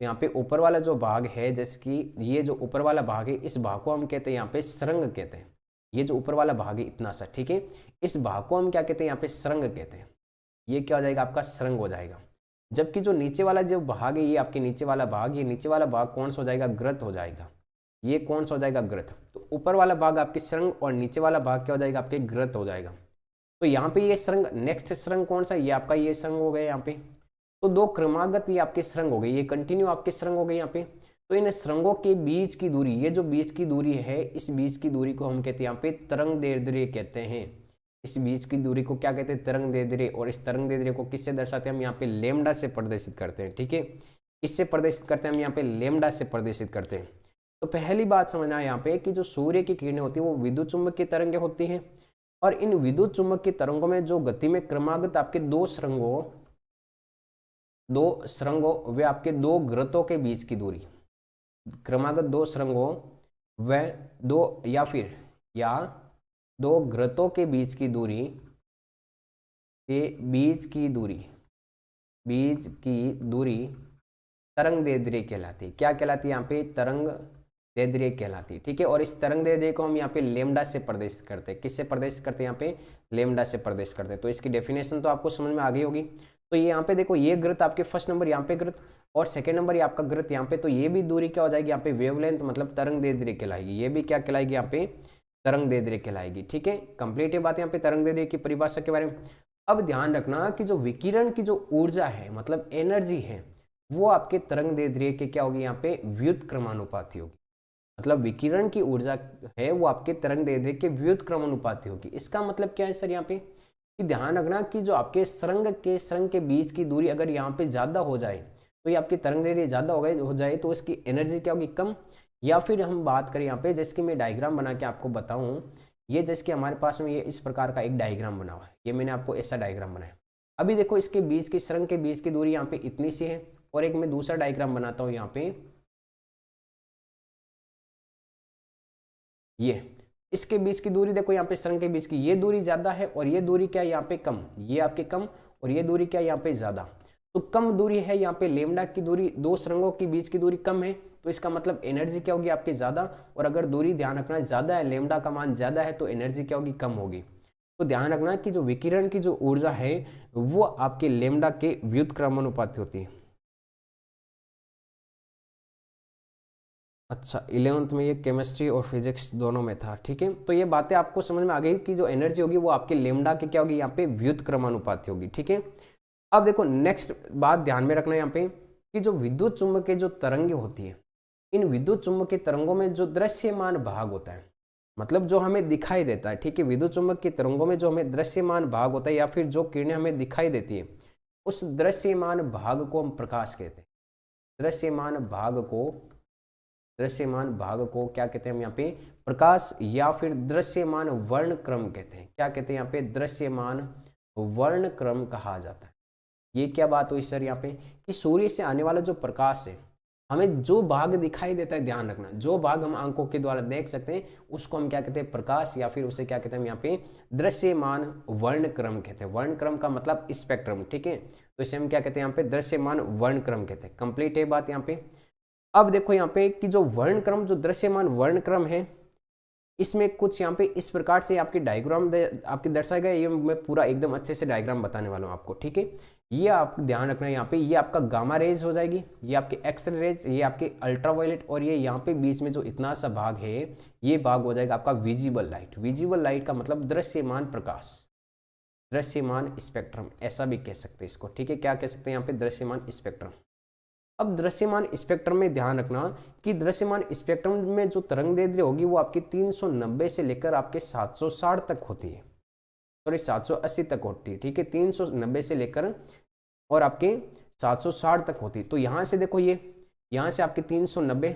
यहाँ पे ऊपर वाला जो भाग है, जैसे कि ये जो ऊपर वाला भाग है, इस भाग को हम कहते हैं यहाँ पे सरंग कहते हैं। ये जो ऊपर वाला भाग है इतना सा, ठीक है, इस भाग को हम क्या कहते हैं यहाँ पे सरंग कहते हैं। ये क्या हो जाएगा आपका सरंग हो जाएगा। जबकि जो नीचे वाला जो भाग है ये आपके नीचे वाला भाग, ये नीचे वाला भाग कौन सा हो जाएगा ग्रत हो जाएगा। ये कौन सा हो जाएगा ग्रत। तो ऊपर वाला भाग आपकी सरंग और नीचे वाला भाग क्या हो जाएगा आपके ग्रत हो जाएगा। तो यहाँ पे ये सरंग, नेक्स्ट सरंग कौन सा, ये आपका ये सरंग हो गया यहाँ पे। तो दो क्रमागत ये आपके सरंग हो गई, ये कंटिन्यू आपके सरंग हो गई यहाँ पे। तो इन सरंगों के बीच की दूरी, ये जो बीच की दूरी है, इस बीच की दूरी को हम कहते हैं यहाँ पे तरंग दैर्ध्य कहते हैं। इस बीच की दूरी को क्या कहते हैं तरंग दैर्ध्य। और इस तरंग दैर्ध्य को किससे दर्शाते हैं हम यहाँ पे लैम्डा से प्रदर्शित करते हैं, ठीक है। किससे प्रदर्शित करते हैं हम यहाँ पे लैम्डा से प्रदर्शित करते हैं। तो पहली बात समझना है यहाँ पे कि जो सूर्य की किरणें होती है वो विद्युत चुंबकीय तरंगें होती हैं, और इन विद्युत चुंबकीय तरंगों में जो गति में क्रमागत आपके दो सुरंगों वे आपके दो ग्रतों के बीच की दूरी, क्रमागत दो सुरंगों व दो ग्रतों के बीच की दूरी तरंग दैर्ध्य कहलाती है। क्या कहलाती है यहाँ पे तरंग दैर्ध्य कहलाती है, ठीक है। और इस तरंग दैर्ध्य को हम यहाँ पे लैम्डा से प्रदर्शित करते हैं। किससे प्रदर्शित करते हैं यहाँ पे लैम्डा से प्रदर्शित करते हैं। तो इसकी डेफिनेशन तो आपको समझ में आ गई होगी। तो ये यहाँ पे देखो ये ग्रत आपके फर्स्ट नंबर यहाँ पे ग्रत और सेकंड नंबर ये आपका ग्रत यहाँ पे। तो ये भी दूरी क्या हो जाएगी यहाँ पे वेवलेंथ मतलब तरंग दैर्ध्य कहलाएगी। ये भी क्या कहलाएगी यहाँ पे तरंग दैर्ध्य कहलाएगी, ठीक है। कंप्लीट ये बात यहाँ पे तरंग दैर्ध्य की परिभाषा के बारे में। अब ध्यान रखना कि जो विकिरण की जो ऊर्जा है मतलब एनर्जी है वो आपके तरंग दैर्ध्य के क्या होगी यहाँ पे व्युत क्रमानुपाती होगी। मतलब विकिरण की ऊर्जा है वो आपके तरंग दैर्ध्य के व्युत क्रमानुपाती होगी। इसका मतलब क्या है सर यहाँ पे कि ध्यान रखना कि जो आपके सरंग के बीच की दूरी अगर यहाँ पे ज्यादा हो जाए तो ये आपकी तरंग दैर्ध्य ज्यादा हो जाए तो इसकी एनर्जी क्या होगी कम। या फिर हम बात करें यहाँ पे जैसे कि मैं डायग्राम बना के आपको बताऊं, ये जैसे कि हमारे पास में ये इस प्रकार का एक डायग्राम बना हुआ है, ये मैंने आपको ऐसा डायग्राम बनाया। अभी देखो इसके बीच की सरंग के बीच की दूरी यहाँ पे इतनी सी है, और एक मैं दूसरा डायग्राम बनाता हूँ यहाँ पे, ये इसके बीच की दूरी देखो यहाँ पे सरंग के बीच की ये दूरी ज्यादा है और ये दूरी क्या है यहाँ पे कम, ये आपके कम और ये दूरी क्या है यहाँ पे ज्यादा। तो कम दूरी है यहाँ पे लैम्डा की दूरी, दो सरंगों के बीच की दूरी कम है तो इसका मतलब एनर्जी क्या होगी आपकी ज्यादा। और अगर दूरी ध्यान रखना ज्यादा है, लैम्डा का मान ज्यादा है तो एनर्जी क्या होगी कम होगी। तो ध्यान रखना कि जो विकिरण की जो ऊर्जा है वो आपके लैम्डा के व्युत क्रमानुपाती होती है। अच्छा 11th में ये केमिस्ट्री और फिजिक्स दोनों में था, ठीक है। तो ये बातें आपको समझ में आ गई कि जो एनर्जी होगी वो आपके लैम्डा की क्या होगी यहाँ पे व्युत क्रमानुपाती होगी, ठीक है। अब देखो नेक्स्ट बात ध्यान में रखना यहाँ पे कि जो विद्युत चुंबकीय जो तरंगें होती है, इन विद्युत चुंबकीय तरंगों में जो दृश्यमान भाग होता है मतलब जो हमें दिखाई देता है, ठीक है। विद्युत चुंबकीय तरंगों में जो हमें दृश्यमान भाग होता है या फिर जो किरणें हमें दिखाई देती है उस दृश्यमान भाग को हम प्रकाश कहते हैं। दृश्यमान भाग को क्या कहते हैं हम यहाँ पे प्रकाश या फिर दृश्यमान वर्ण क्रम कहते हैं। क्या कहते हैं यहाँ पे दृश्यमान वर्ण क्रम कहा जाता है। ये क्या बात हुई सर यहाँ पे कि सूर्य से आने वाला जो प्रकाश है हमें जो भाग दिखाई देता है, ध्यान रखना जो भाग हम आंखों के द्वारा देख सकते हैं उसको हम क्या कहते हैं प्रकाश, या फिर उसे क्या कहते हैं हम यहाँ पे दृश्यमान वर्ण क्रम कहते हैं। वर्ण क्रम का मतलब स्पेक्ट्रम, ठीक है। तो इसे हम क्या कहते हैं यहाँ पे दृश्यमान वर्ण क्रम कहते हैं। कंप्लीट है बात यहाँ पे। अब देखो यहाँ पे कि जो वर्ण क्रम जो दृश्यमान वर्ण क्रम है इसमें कुछ यहाँ पे इस प्रकार से आपके डायग्राम आपके दर्शाया गया, ये मैं पूरा एकदम अच्छे से डायग्राम बताने वाला हूँ आपको, ठीक है। ये आप ध्यान रखना है, यहाँ पे ये आपका गामा रेज हो जाएगी, ये आपके एक्सरे रेज, ये आपके अल्ट्रावायलेट, और ये यहाँ पे बीच में जो इतना सा भाग है ये भाग हो जाएगा आपका विजिबल लाइट। विजिबल लाइट का मतलब दृश्यमान प्रकाश, दृश्यमान स्पेक्ट्रम ऐसा भी कह सकते हैं इसको, ठीक है। क्या कह सकते हैं यहाँ पे, दृश्यमान स्पेक्ट्रम। अब दृश्यमान स्पेक्ट्रम में ध्यान रखना कि दृश्यमान स्पेक्ट्रम में जो तरंग दैर्ध्य होगी वो आपकी 390 से लेकर आपके 760 तक होती है, सॉरी 780 तक होती है, ठीक है। 390 से लेकर और आपके 760 तक होती है। तो यहाँ से देखो, ये यहाँ से आपके 390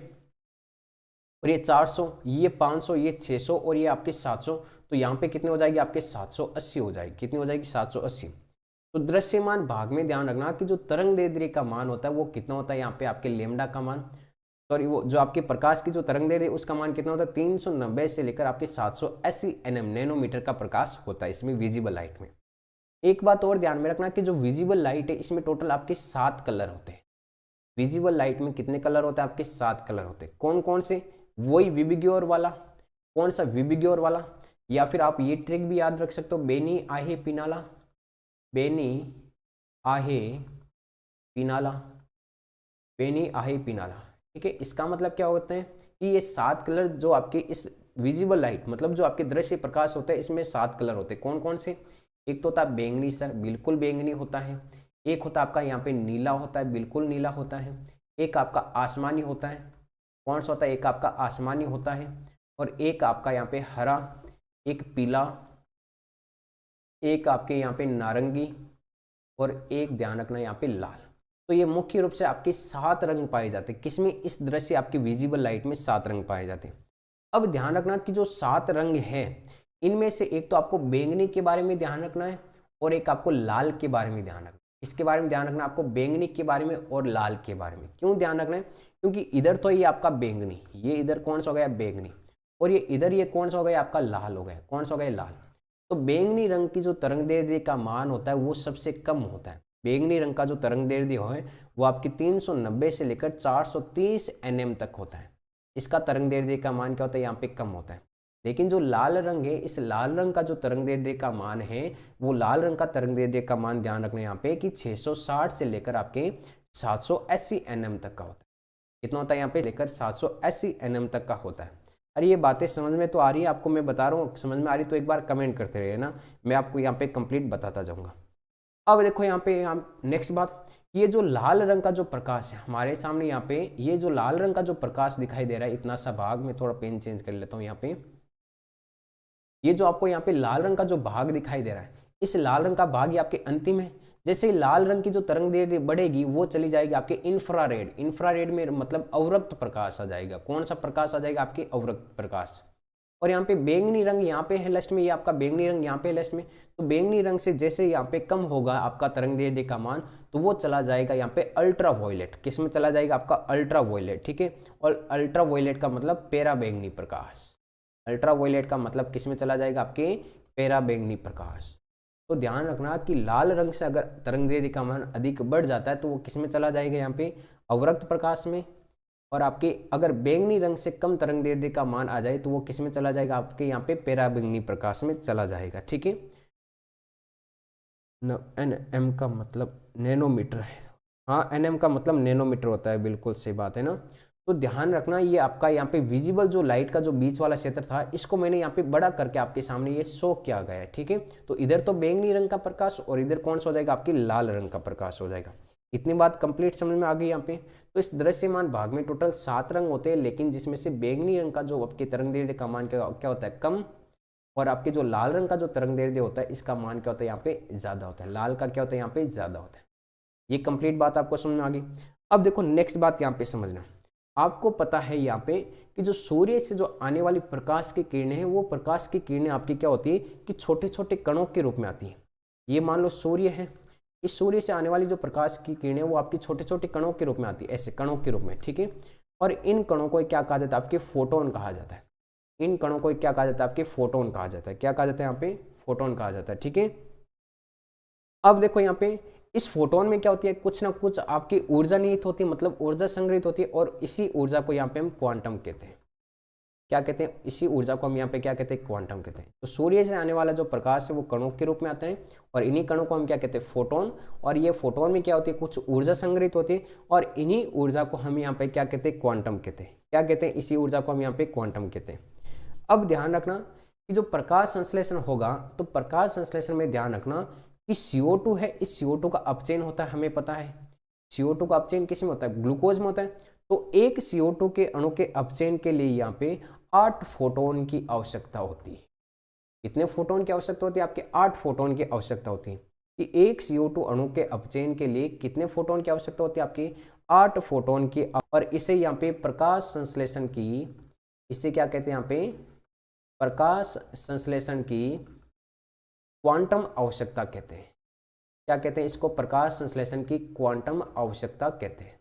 और ये 400, ये 500, ये 600 और ये आपके 700, तो यहाँ पे कितने हो जाएगी आपके 780 हो जाएगी। कितनी हो जाएगी, 780। तो दृश्यमान भाग में ध्यान रखना कि जो तरंग दैर्ध्य का मान होता है वो कितना होता है, यहाँ पे आपके लेमडा का मान, सॉरी वो जो आपके प्रकाश की जो तरंग दैर्ध्य उसका मान कितना होता है, 390 से लेकर आपके 780 nm नैनोमीटर का प्रकाश होता है इसमें विजिबल लाइट में। एक बात और ध्यान में रखना कि जो विजिबल लाइट है इसमें टोटल आपके 7 कलर होते हैं। विजिबल लाइट में कितने कलर होते हैं, आपके 7 कलर होते हैं। कौन कौन से, वही विबिग्योर वाला, कौन सा विबिग्योर वाला, या फिर आप ये ट्रिक भी याद रख सकते हो, बेनी आहे पिनाला, बेनी आहे पिनाला, बेनी आहे पिनाला, ठीक है। इसका मतलब क्या होता है कि ये 7 कलर जो आपके इस विजिबल लाइट मतलब जो आपके दृश्य प्रकाश होता है इसमें 7 कलर होते हैं। कौन कौन से, एक तो होता है बैंगनी सर, बिल्कुल बैंगनी होता है। एक होता है आपका यहाँ पे नीला होता है, बिल्कुल नीला होता है। एक आपका आसमानी होता है, कौन सा होता है, एक आपका आसमानी होता है। और एक आपका यहाँ पे हरा, एक पीला, एक आपके यहाँ पे नारंगी, और एक ध्यान रखना यहाँ पे लाल। तो ये मुख्य रूप से आपके 7 रंग पाए जाते हैं। किसमें, इस दृश्य आपकी विजिबल लाइट में 7 रंग पाए जाते हैं। अब ध्यान रखना कि जो 7 रंग है इनमें से एक तो आपको बैंगनी के बारे में ध्यान रखना है और एक आपको लाल के बारे में ध्यान रखना है। इसके बारे में ध्यान रखना आपको, बैंगनी के बारे में और लाल के बारे में। क्यों ध्यान रखना है, क्योंकि इधर तो ये आपका बैंगनी, ये इधर कौन सा हो गया बैंगनी, और ये इधर ये कौन सा हो गया आपका लाल हो गया, कौन सा हो गया लाल। तो बैंगनी रंग की जो तरंग दैर्ध्य का मान होता है वो सबसे कम होता है। बैंगनी रंग का जो तरंग दैर्ध्य है वो आपकी 390 से लेकर 430 nm तक होता है। इसका तरंग दैर्ध्य का मान क्या होता है, यहाँ पे कम होता है। लेकिन जो लाल रंग है, इस लाल रंग का जो तरंग दैर्ध्य का मान है वो लाल रंग का तरंग दैर्ध्य का मान ध्यान रखना यहाँ पे कि 660 से लेकर आपके 780 nm तक का होता है। कितना होता है यहाँ पे, लेकर 780 nm तक का होता है। अरे ये बातें समझ में तो आ रही है आपको, मैं बता रहा हूँ, समझ में आ रही तो एक बार कमेंट करते रहिए ना, मैं आपको यहाँ पे कंप्लीट बताता जाऊँगा। अब देखो यहाँ पे नेक्स्ट बात, ये जो लाल रंग का जो प्रकाश है हमारे सामने, यहाँ पे ये जो लाल रंग का जो प्रकाश दिखाई दे रहा है इतना सा भाग, मैं थोड़ा पेन चेंज कर लेता हूँ यहाँ पे। ये जो आपको यहाँ पे लाल रंग का जो भाग दिखाई दे रहा है, इस लाल रंग का भाग ये आपके अंतिम है। जैसे ही लाल रंग की जो तरंग दैर्ध्य बढ़ेगी वो चली जाएगी आपके इंफ्रारेड, इंफ्रारेड में मतलब अवरक्त प्रकाश आ जाएगा। कौन सा प्रकाश आ जाएगा, आपके अवरक्त प्रकाश। और यहाँ पे बैंगनी रंग यहाँ पे है लास्ट में, ये आपका बैंगनी रंग यहाँ पे लास्ट में। तो बैंगनी रंग से जैसे यहाँ पे कम होगा आपका तरंग दैर्ध्य का मान, तो वो चला जाएगा यहाँ पे अल्ट्रा वायलेट। किस में चला जाएगा, आपका अल्ट्रा वायलेट, ठीक है। और अल्ट्रा वायलेट का मतलब पैरा बैंगनी प्रकाश, अल्ट्रा वायलेट का मतलब किस में चला जाएगा, आपके पैरा बैंगनी प्रकाश। तो ध्यान रखना कि लाल रंग से अगर तरंग दैर्ध्य का मान अधिक बढ़ जाता है तो वो किस में चला जाएगा, यहाँ पे अवरक्त प्रकाश में। और आपके अगर बैंगनी रंग से कम तरंग दैर्ध्य का मान आ जाए तो वो किस में चला जाएगा, आपके यहाँ पे पैरा बैंगनी प्रकाश में चला जाएगा, ठीक है। NM का मतलब नैनोमीटर है, हाँ NM का मतलब नैनोमीटर होता है, बिल्कुल सही बात है ना। तो ध्यान रखना ये आपका यहाँ पे विजिबल जो लाइट का जो बीच वाला क्षेत्र था इसको मैंने यहाँ पे बड़ा करके आपके सामने ये शो किया गया है, ठीक है। तो इधर तो बैंगनी रंग का प्रकाश और इधर कौन सा हो जाएगा, आपकी लाल रंग का प्रकाश हो जाएगा। इतनी बात कंप्लीट समझ में आ गई यहाँ पे। तो इस दृश्यमान भाग में टोटल 7 रंग होते हैं, लेकिन जिसमें से बैंगनी रंग का जो आपके तरंग दैर्ध्य का मान क्या होता है, कम। और आपके जो लाल रंग का जो तरंग दैर्ध्य होता है इसका मान क्या होता है, यहाँ पे ज्यादा होता है। लाल का क्या होता है, यहाँ पे ज्यादा होता है। ये कंप्लीट बात आपको समझ में आ गई। अब देखो नेक्स्ट बात यहाँ पे समझना, आपको पता है यहाँ पे कि जो सूर्य से जो आने वाली प्रकाश की किरणें हैं वो प्रकाश की किरणें आपकी क्या होती है कि छोटे छोटे कणों के रूप में आती है। ये मान लो सूर्य है, इस सूर्य से आने वाली जो प्रकाश की किरणें वो आपकी छोटे छोटे कणों के रूप में आती है, ऐसे कणों के रूप में, ठीक है। और इन कणों को क्या कहा जाता है, आपके फोटोन कहा जाता है। इन कणों को क्या कहा जाता है, आपके फोटोन कहा जाता है। क्या कहा जाता है, यहाँ पे फोटोन कहा जाता है, ठीक है। अब देखो यहाँ पे इस फोटोन में क्या होती है, कुछ ना कुछ आपकी ऊर्जा निहित होती है, मतलब ऊर्जा संग्रहित होती है, और इसी ऊर्जा को यहाँ पे हम क्वांटम कहते हैं। क्या कहते हैं, इसी ऊर्जा को हम यहाँ पे क्या कहते हैं, क्वांटम कहते हैं। तो सूर्य से आने वाला जो प्रकाश है वो कणों के रूप में आता है और इन्हीं कणों को हम क्या कहते हैं, फोटोन। और ये फोटोन में क्या होती है, कुछ ऊर्जा संग्रहित होती है और इन्हीं ऊर्जा को हम यहाँ पे क्या कहते हैं, क्वांटम कहते हैं। क्या कहते हैं, इसी ऊर्जा को हम यहाँ पे क्वांटम कहते हैं। अब ध्यान रखना कि जो प्रकाश संश्लेषण होगा, तो प्रकाश संश्लेषण में ध्यान रखना कि CO2 है, इस CO2 का अपचयन होता है, हमें पता है। CO2 का अपचयन किस में होता है, ग्लूकोज में होता है। तो एक CO2 के अणु के अपचयन के लिए यहाँ पे 8 फोटोन की आवश्यकता होती है। कितने फोटोन की आवश्यकता होती है, आपके 8 फोटोन की आवश्यकता होती है। कि एक CO2 अणु के अपचयन के लिए कितने फोटोन की आवश्यकता होती है, आपकी 8 फोटोन की। और इसे यहाँ पे प्रकाश संश्लेषण की, इसे क्या कहते हैं, यहाँ पे प्रकाश संश्लेषण की क्वांटम आवश्यकता कहते हैं। क्या कहते हैं, इसको प्रकाश संश्लेषण की क्वांटम आवश्यकता कहते हैं।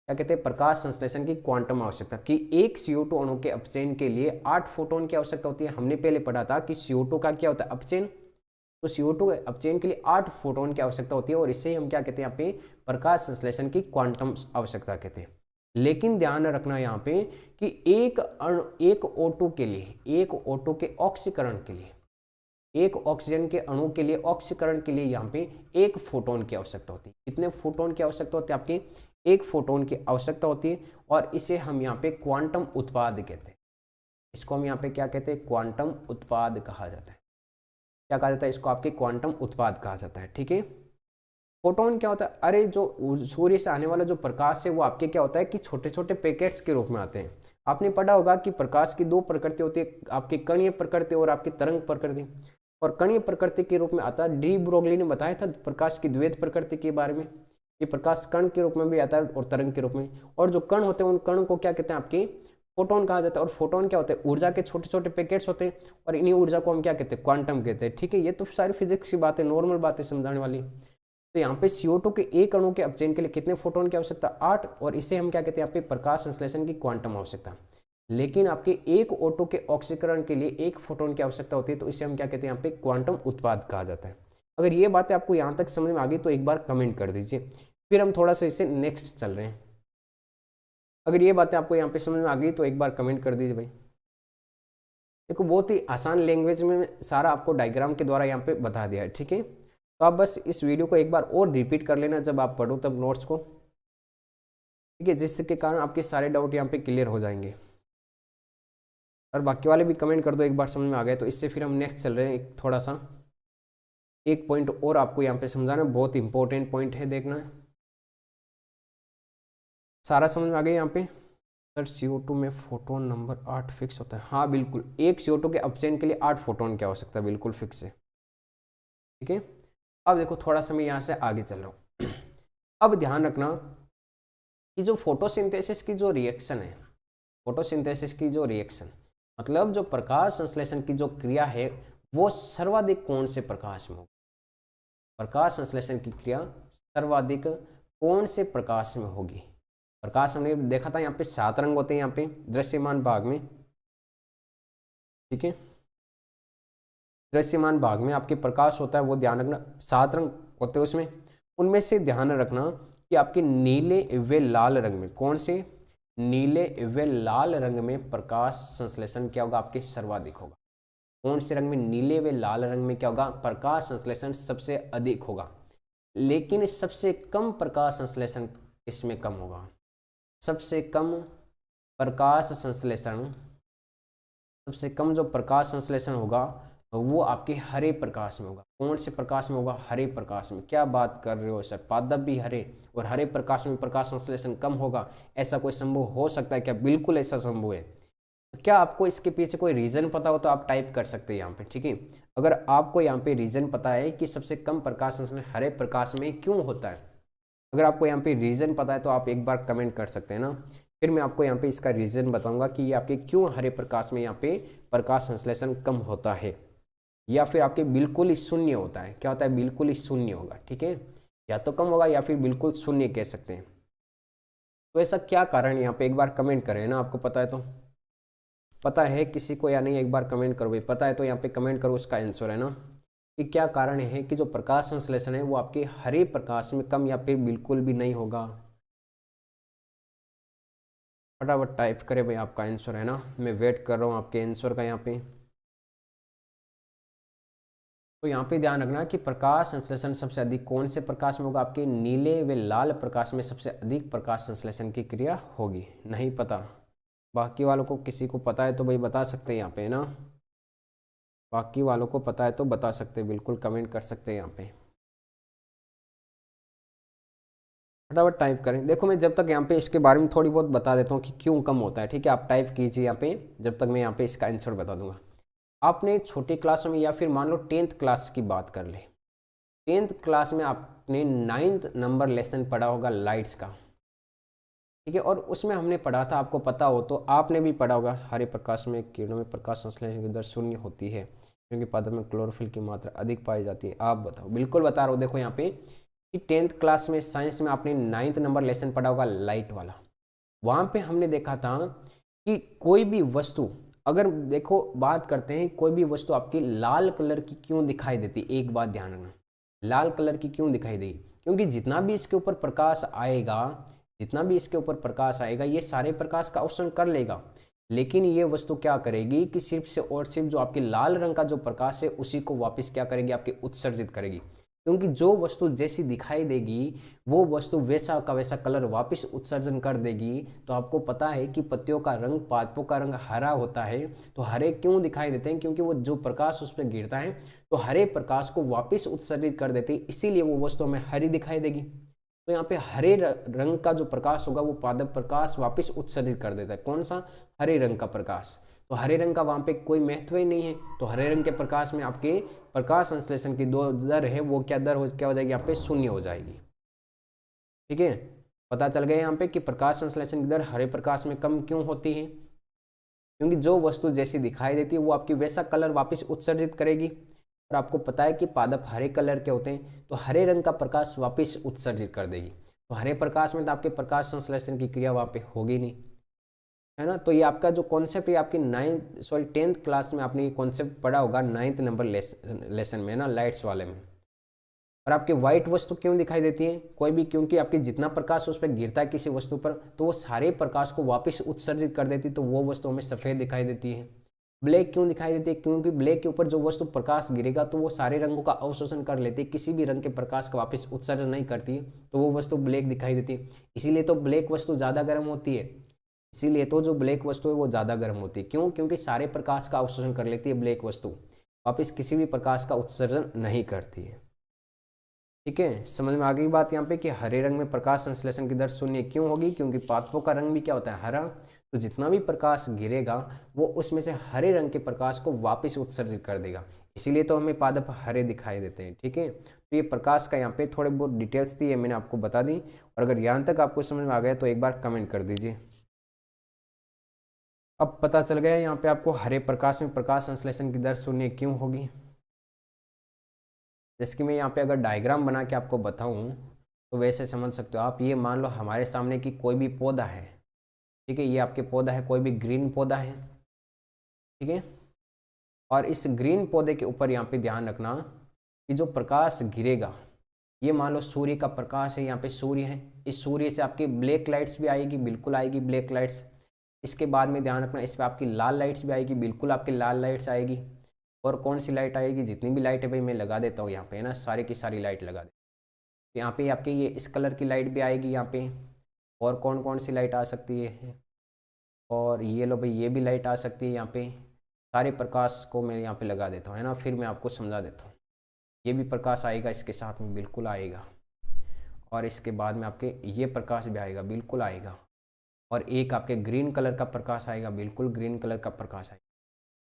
क्या कहते हैं, प्रकाश संश्लेषण की क्वांटम आवश्यकता। कि एक CO2 अणु के अपचयन के लिए 8 फोटोन की आवश्यकता होती है। हमने पहले पढ़ा था कि CO2 का क्या होता है, अपचयन। तो CO2 के अपचयन के लिए 8 फोटोन की आवश्यकता होती है और इससे हम क्या कहते हैं, यहाँ पे प्रकाश संश्लेषण की क्वांटम आवश्यकता कहते हैं। लेकिन ध्यान रखना यहाँ पे कि एक O2 के लिए, एक O2 के ऑक्सीकरण के लिए, एक ऑक्सीजन के अणु के लिए ऑक्सीकरण के लिए यहाँ पे 1 फोटोन की आवश्यकता होती है। कितने फोटोन की आवश्यकता होती है, आपकी 1 फोटोन की आवश्यकता होती है और इसे हम यहाँ पे क्वांटम उत्पाद कहते हैं। इसको हम यहाँ पे क्या कहते हैं, क्वांटम उत्पाद कहा जाता है। क्या कहा जाता है, इसको आपके क्वांटम उत्पाद कहा जाता है। ठीक है। फोटोन क्या होता है, अरे जो सूर्य से आने वाला जो प्रकाश है वो आपके क्या होता है कि छोटे छोटे पैकेट्स के रूप में आते हैं। आपने पढ़ा होगा कि प्रकाश की 2 प्रकृति होती है, आपकी कणीय प्रकृति और आपकी तरंग प्रकृति। और कणीय प्रकृति के रूप में आता है, डी ब्रोगली ने बताया था प्रकाश की द्वैत प्रकृति के बारे में। ये प्रकाश कण के रूप में भी आता है और तरंग के रूप में। और जो कण होते हैं उन कण को क्या कहते हैं, आपके फोटोन कहा जाता है। और फोटोन क्या होते हैं, ऊर्जा के छोटे छोटे पैकेट्स होते हैं और इन्हीं ऊर्जा को हम क्या कहते हैं, क्वांटम कहते हैं। ठीक है, ये तो सारी फिजिक्स की बातें, नॉर्मल बातें समझाने वाली। तो यहाँ पे CO2 के एक अणु के अपचयन के लिए कितने फोटोन की आवश्यकता, 8। और इसे हम क्या कहते हैं, यहाँ पे प्रकाश संश्लेषण की क्वांटम आवश्यकता। लेकिन आपके एक O2 के ऑक्सीकरण के लिए 1 फोटोन की आवश्यकता होती है, तो इसे हम क्या कहते हैं, यहाँ पे क्वांटम उत्पाद कहा जाता है। अगर ये बातें आपको यहाँ तक समझ में आ गई तो एक बार कमेंट कर दीजिए, फिर हम थोड़ा सा इससे नेक्स्ट चल रहे हैं। अगर ये बातें आपको यहाँ पे समझ में आ गई तो एक बार कमेंट कर दीजिए भाई। देखो बहुत ही आसान लैंग्वेज में सारा आपको डायग्राम के द्वारा यहाँ पे बता दिया है। ठीक है, तो आप बस इस वीडियो को एक बार और रिपीट कर लेना जब आप पढ़ो तब नोट्स को। ठीक है, जिसके कारण आपके सारे डाउट यहाँ पे क्लियर हो जाएंगे। और बाकी वाले भी कमेंट कर दो एक बार समझ में आ गए तो। इससे फिर हम नेक्स्ट चल रहे हैं। एक थोड़ा सा एक पॉइंट और आपको यहाँ पे समझाना, बहुत इंपॉर्टेंट पॉइंट है, देखना है। सारा समझ में आ गया यहाँ पे। सर CO2 में फोटोन नंबर 8 फिक्स होता है। हाँ बिल्कुल, एक CO2 के अपचयन के लिए 8 फोटोन की आवश्यकता, बिल्कुल फिक्स है। ठीक है, अब देखो थोड़ा सा मैं यहाँ से आगे चल रहा हूँ। अब ध्यान रखना कि जो फोटोसिंथेसिस की जो रिएक्शन है, फोटोसिंथेसिस की जो रिएक्शन मतलब जो प्रकाश संश्लेषण की जो क्रिया है वो सर्वाधिक कौन से प्रकाश में होगी। प्रकाश संश्लेषण की क्रिया सर्वाधिक कौन से प्रकाश में होगी। प्रकाश हमने देखा था यहाँ पे 7 रंग होते हैं यहाँ पे दृश्यमान भाग में। ठीक है, दृश्यमान भाग में आपके प्रकाश होता है, वो ध्यान रखना 7 रंग होते हैं उसमें। उनमें से ध्यान रखना कि आपके नीले व लाल रंग में, कौन से, नीले व लाल रंग में प्रकाश संश्लेषण क्या होगा, आपके सर्वाधिक होगा। कौन से रंग में, नीले व लाल रंग में क्या होगा, प्रकाश संश्लेषण सबसे अधिक होगा। लेकिन सबसे कम प्रकाश संश्लेषण किसमें कम होगा, सबसे कम प्रकाश संश्लेषण, सबसे कम जो प्रकाश संश्लेषण होगा वो आपके हरे प्रकाश में होगा। कौन से प्रकाश में होगा, हरे प्रकाश में। क्या बात कर रहे हो सर, पादप भी हरे और हरे प्रकाश में प्रकाश संश्लेषण कम होगा, ऐसा कोई संभव हो सकता है क्या? बिल्कुल ऐसा संभव है। क्या आपको इसके पीछे कोई रीजन पता हो तो आप टाइप कर सकते हैं यहाँ पे। ठीक है, अगर आपको यहाँ पे रीजन पता है कि सबसे कम प्रकाश संश्लेषण हरे प्रकाश में क्यों होता है, अगर आपको यहाँ पे रीजन पता है तो आप एक बार कमेंट कर सकते हैं ना। फिर मैं आपको यहाँ पे इसका रीजन बताऊंगा कि ये आपके क्यों हरे प्रकाश में यहाँ पे प्रकाश संश्लेषण कम होता है, या फिर आपके बिल्कुल ही शून्य होता है। क्या होता है, बिल्कुल ही शून्य होगा। ठीक है, या तो कम होगा या फिर बिल्कुल शून्य कह सकते हैं। तो ऐसा क्या कारण है यहाँ पे, एक बार कमेंट करें ना। आपको पता है तो, पता है किसी को या नहीं, एक बार कमेंट करो भाई। पता है तो यहाँ पे कमेंट करो उसका आंसर है ना, कि क्या कारण है कि जो प्रकाश संश्लेषण है वो आपके हरे प्रकाश में कम या फिर बिल्कुल भी नहीं होगा। फटाफट टाइप करें भाई आपका आंसर, है ना, मैं वेट कर रहा हूँ आपके आंसर का यहाँ पे। तो यहाँ पे ध्यान रखना कि प्रकाश संश्लेषण सबसे अधिक कौन से प्रकाश में होगा, आपके नीले व लाल प्रकाश में सबसे अधिक प्रकाश संश्लेषण की क्रिया होगी। नहीं पता, बाकी वालों को किसी को पता है तो भाई बता सकते हैं यहाँ पे, है ना, बाकी वालों को पता है तो बता सकते हैं, बिल्कुल कमेंट कर सकते हैं यहाँ पे, फटाफट टाइप करें। देखो मैं जब तक यहाँ पे इसके बारे में थोड़ी बहुत बता देता हूँ कि क्यों कम होता है, ठीक है, आप टाइप कीजिए यहाँ पे जब तक मैं यहाँ पे इसका आंसर बता दूंगा। आपने छोटी क्लासों में या फिर मान लो 10th क्लास की बात कर ले, 10th क्लास में आपने 9th नंबर लेसन पढ़ा होगा लाइट्स का, ठीक है, और उसमें हमने पढ़ा था, आपको पता हो तो आपने भी पढ़ा होगा, हरे प्रकाश में किरणों में प्रकाश संश्लेषण की दर शून्य होती है क्योंकि पादप में क्लोरोफिल की मात्रा अधिक पाई जाती है। आप बताओ, बिल्कुल बता रहा हूँ। देखो यहाँ पे कि 10th क्लास में साइंस में आपने 9th नंबर लेसन पढ़ा होगा लाइट वाला, वहाँ पे हमने देखा था कि कोई भी वस्तु, अगर देखो बात करते हैं, कोई भी वस्तु आपकी लाल कलर की क्यों दिखाई देती, एक बात ध्यान रखना, लाल कलर की क्यों दिखाई देगी, क्योंकि जितना भी इसके ऊपर प्रकाश आएगा, जितना भी इसके ऊपर प्रकाश आएगा ये सारे प्रकाश का अवशोषण कर लेगा, लेकिन ये वस्तु क्या करेगी कि सिर्फ से और सिर्फ जो आपके लाल रंग का जो प्रकाश है उसी को वापस क्या करेगी, आपके उत्सर्जित करेगी, क्योंकि जो वस्तु जैसी दिखाई देगी वो वस्तु वैसा का वैसा कलर वापस उत्सर्जन कर देगी। तो आपको पता है कि पत्तियों का रंग, पादपों का रंग हरा होता है, तो हरे क्यों दिखाई देते हैं, क्योंकि वो जो प्रकाश उस पर गिरता है तो हरे प्रकाश को वापस उत्सर्जित कर देते हैं, इसीलिए वो वस्तु हमें हरी दिखाई देगी। तो यहाँ पे हरे रंग का जो प्रकाश होगा वो पादप प्रकाश वापस उत्सर्जित कर देता है, कौन सा, हरे रंग का प्रकाश। तो हरे रंग का वहाँ पे कोई महत्व ही नहीं है, तो हरे रंग के प्रकाश में आपके प्रकाश संश्लेषण की जो दर है वो क्या हो जाएगी, यहाँ पे शून्य हो जाएगी, ठीक है। पता चल गया यहाँ पे कि प्रकाश संश्लेषण की दर हरे प्रकाश में कम क्यों होती है, क्योंकि जो वस्तु जैसी दिखाई देती है वो आपकी वैसा कलर वापस उत्सर्जित करेगी, और आपको पता है कि पादप हरे कलर के होते हैं, तो हरे रंग का प्रकाश वापस उत्सर्जित कर देगी। तो हरे प्रकाश में तो आपके प्रकाश संश्लेषण की क्रिया वहाँ पे होगी नहीं, है ना। तो ये आपका जो कॉन्सेप्ट है आपकी 10th क्लास में आपने ये कॉन्सेप्ट पढ़ा होगा 9th नंबर लेसन में, ना, लाइट्स वाले में। और आपकी व्हाइट वस्तु क्यों दिखाई देती है, कोई भी, क्योंकि आपकी जितना प्रकाश उस पर गिरता है किसी वस्तु पर तो वो सारे प्रकाश को वापस उत्सर्जित कर देती है, तो वो वस्तु हमें सफ़ेद दिखाई देती है। ब्लैक क्यों दिखाई देती है, क्योंकि ब्लैक के ऊपर जो वस्तु प्रकाश गिरेगा तो वो सारे रंगों का अवशोषण कर लेती है, किसी भी रंग के प्रकाश का वापस उत्सर्जन नहीं करती है, तो वो वस्तु ब्लैक दिखाई देती है। इसीलिए तो ब्लैक वस्तु ज़्यादा गर्म होती है, इसीलिए तो जो ब्लैक वस्तु है वो ज़्यादा गर्म होती है, क्यों, क्योंकि सारे प्रकाश का अवशोषण कर लेती है ब्लैक वस्तु, वापस किसी भी प्रकाश का उत्सर्जन नहीं करती है, ठीक है। समझ में आ गई बात यहाँ पे कि हरे रंग में प्रकाश संश्लेषण की दर शून्य क्यों होगी, क्योंकि पादपों का रंग भी क्या होता है, हरा, तो जितना भी प्रकाश गिरेगा वो उसमें से हरे रंग के प्रकाश को वापस उत्सर्जित कर देगा, इसीलिए तो हमें पादप हरे दिखाई देते हैं, ठीक है। तो ये प्रकाश का यहाँ पे थोड़े बहुत डिटेल्स थी, ये मैंने आपको बता दी, और अगर यहाँ तक आपको समझ में आ गया तो एक बार कमेंट कर दीजिए। अब पता चल गया यहाँ पे आपको हरे प्रकाश में प्रकाश संश्लेषण की दर शून्य क्यों होगी। जैसे कि मैं यहाँ पे अगर डायग्राम बना के आपको बताऊँ तो वैसे समझ सकते हो आप। ये मान लो हमारे सामने की कोई भी पौधा है, ठीक है, ये आपके पौधा है, कोई भी ग्रीन पौधा है, ठीक है, और इस ग्रीन पौधे के ऊपर यहाँ पे ध्यान रखना कि जो प्रकाश गिरेगा, ये मान लो सूर्य का प्रकाश है, यहाँ पे सूर्य है, इस सूर्य से आपकी ब्लैक लाइट्स भी आएगी, बिल्कुल आएगी ब्लैक लाइट्स। इसके बाद में ध्यान रखना इस पर आपकी लाल लाइट्स भी आएगी, बिल्कुल आपकी लाल लाइट्स आएगी। और कौन सी लाइट आएगी, जितनी भी लाइट है भाई मैं लगा देता हूँ यहाँ पे, है ना, सारी की सारी लाइट लगा दे। तो यहाँ पे आपके ये इस कलर की लाइट भी आएगी यहाँ पे, और कौन कौन सी लाइट आ सकती है, और ये लो भाई ये भी लाइट आ सकती है यहाँ पे। सारे प्रकाश को मैं यहाँ पे लगा देता हूँ, है ना, फिर मैं आपको समझा देता हूँ। ये भी प्रकाश आएगा इसके साथ में, बिल्कुल आएगा, और इसके बाद में आपके ये प्रकाश भी आएगा, बिल्कुल आएगा, और एक आपके ग्रीन कलर का प्रकाश आएगा, बिल्कुल ग्रीन कलर का प्रकाश आएगा।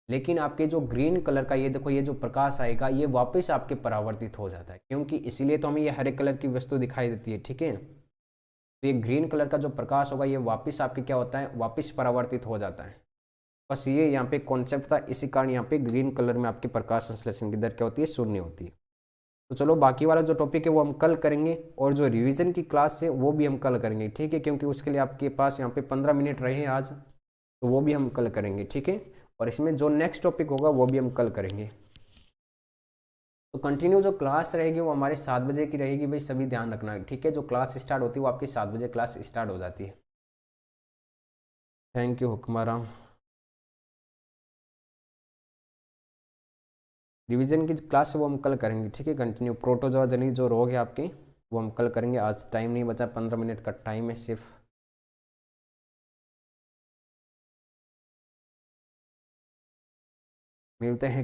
लेकिन आपके जो ग्रीन कलर का ये देखो ये जो प्रकाश आएगा ये वापस आपके परावर्तित हो जाता है, क्योंकि इसीलिए तो हमें ये हरे कलर की वस्तु दिखाई देती है, ठीक है। तो ये ग्रीन कलर का जो प्रकाश होगा ये वापस आपके क्या होता है, वापस परावर्तित हो जाता है। बस ये यहाँ पे कॉन्सेप्ट था, इसी कारण यहाँ पे ग्रीन कलर में आपके प्रकाश संश्लेषण की दर क्या होती है, शून्य होती है। तो चलो बाकी वाला जो टॉपिक है वो हम कल करेंगे, और जो रिवीजन की क्लास है वो भी हम कल करेंगे, ठीक है, क्योंकि उसके लिए आपके पास यहाँ पे 15 मिनट रहे हैं आज, तो वो भी हम कल करेंगे, ठीक है। और इसमें जो नेक्स्ट टॉपिक होगा वो भी हम कल करेंगे। तो कंटिन्यू जो क्लास रहेगी वो हमारे 7 बजे की रहेगी भाई, सभी ध्यान रखना, ठीक है। जो क्लास स्टार्ट होती है वो आपकी 7 बजे क्लास स्टार्ट हो जाती है। थैंक यू हुक्मारा। रिवीजन की क्लास है वो हम कल करेंगे, ठीक है। कंटिन्यू प्रोटोजोआ जनी जो रोग है आपकी वो हम कल करेंगे। आज टाइम नहीं बचा, 15 मिनट का टाइम है सिर्फ। मिलते हैं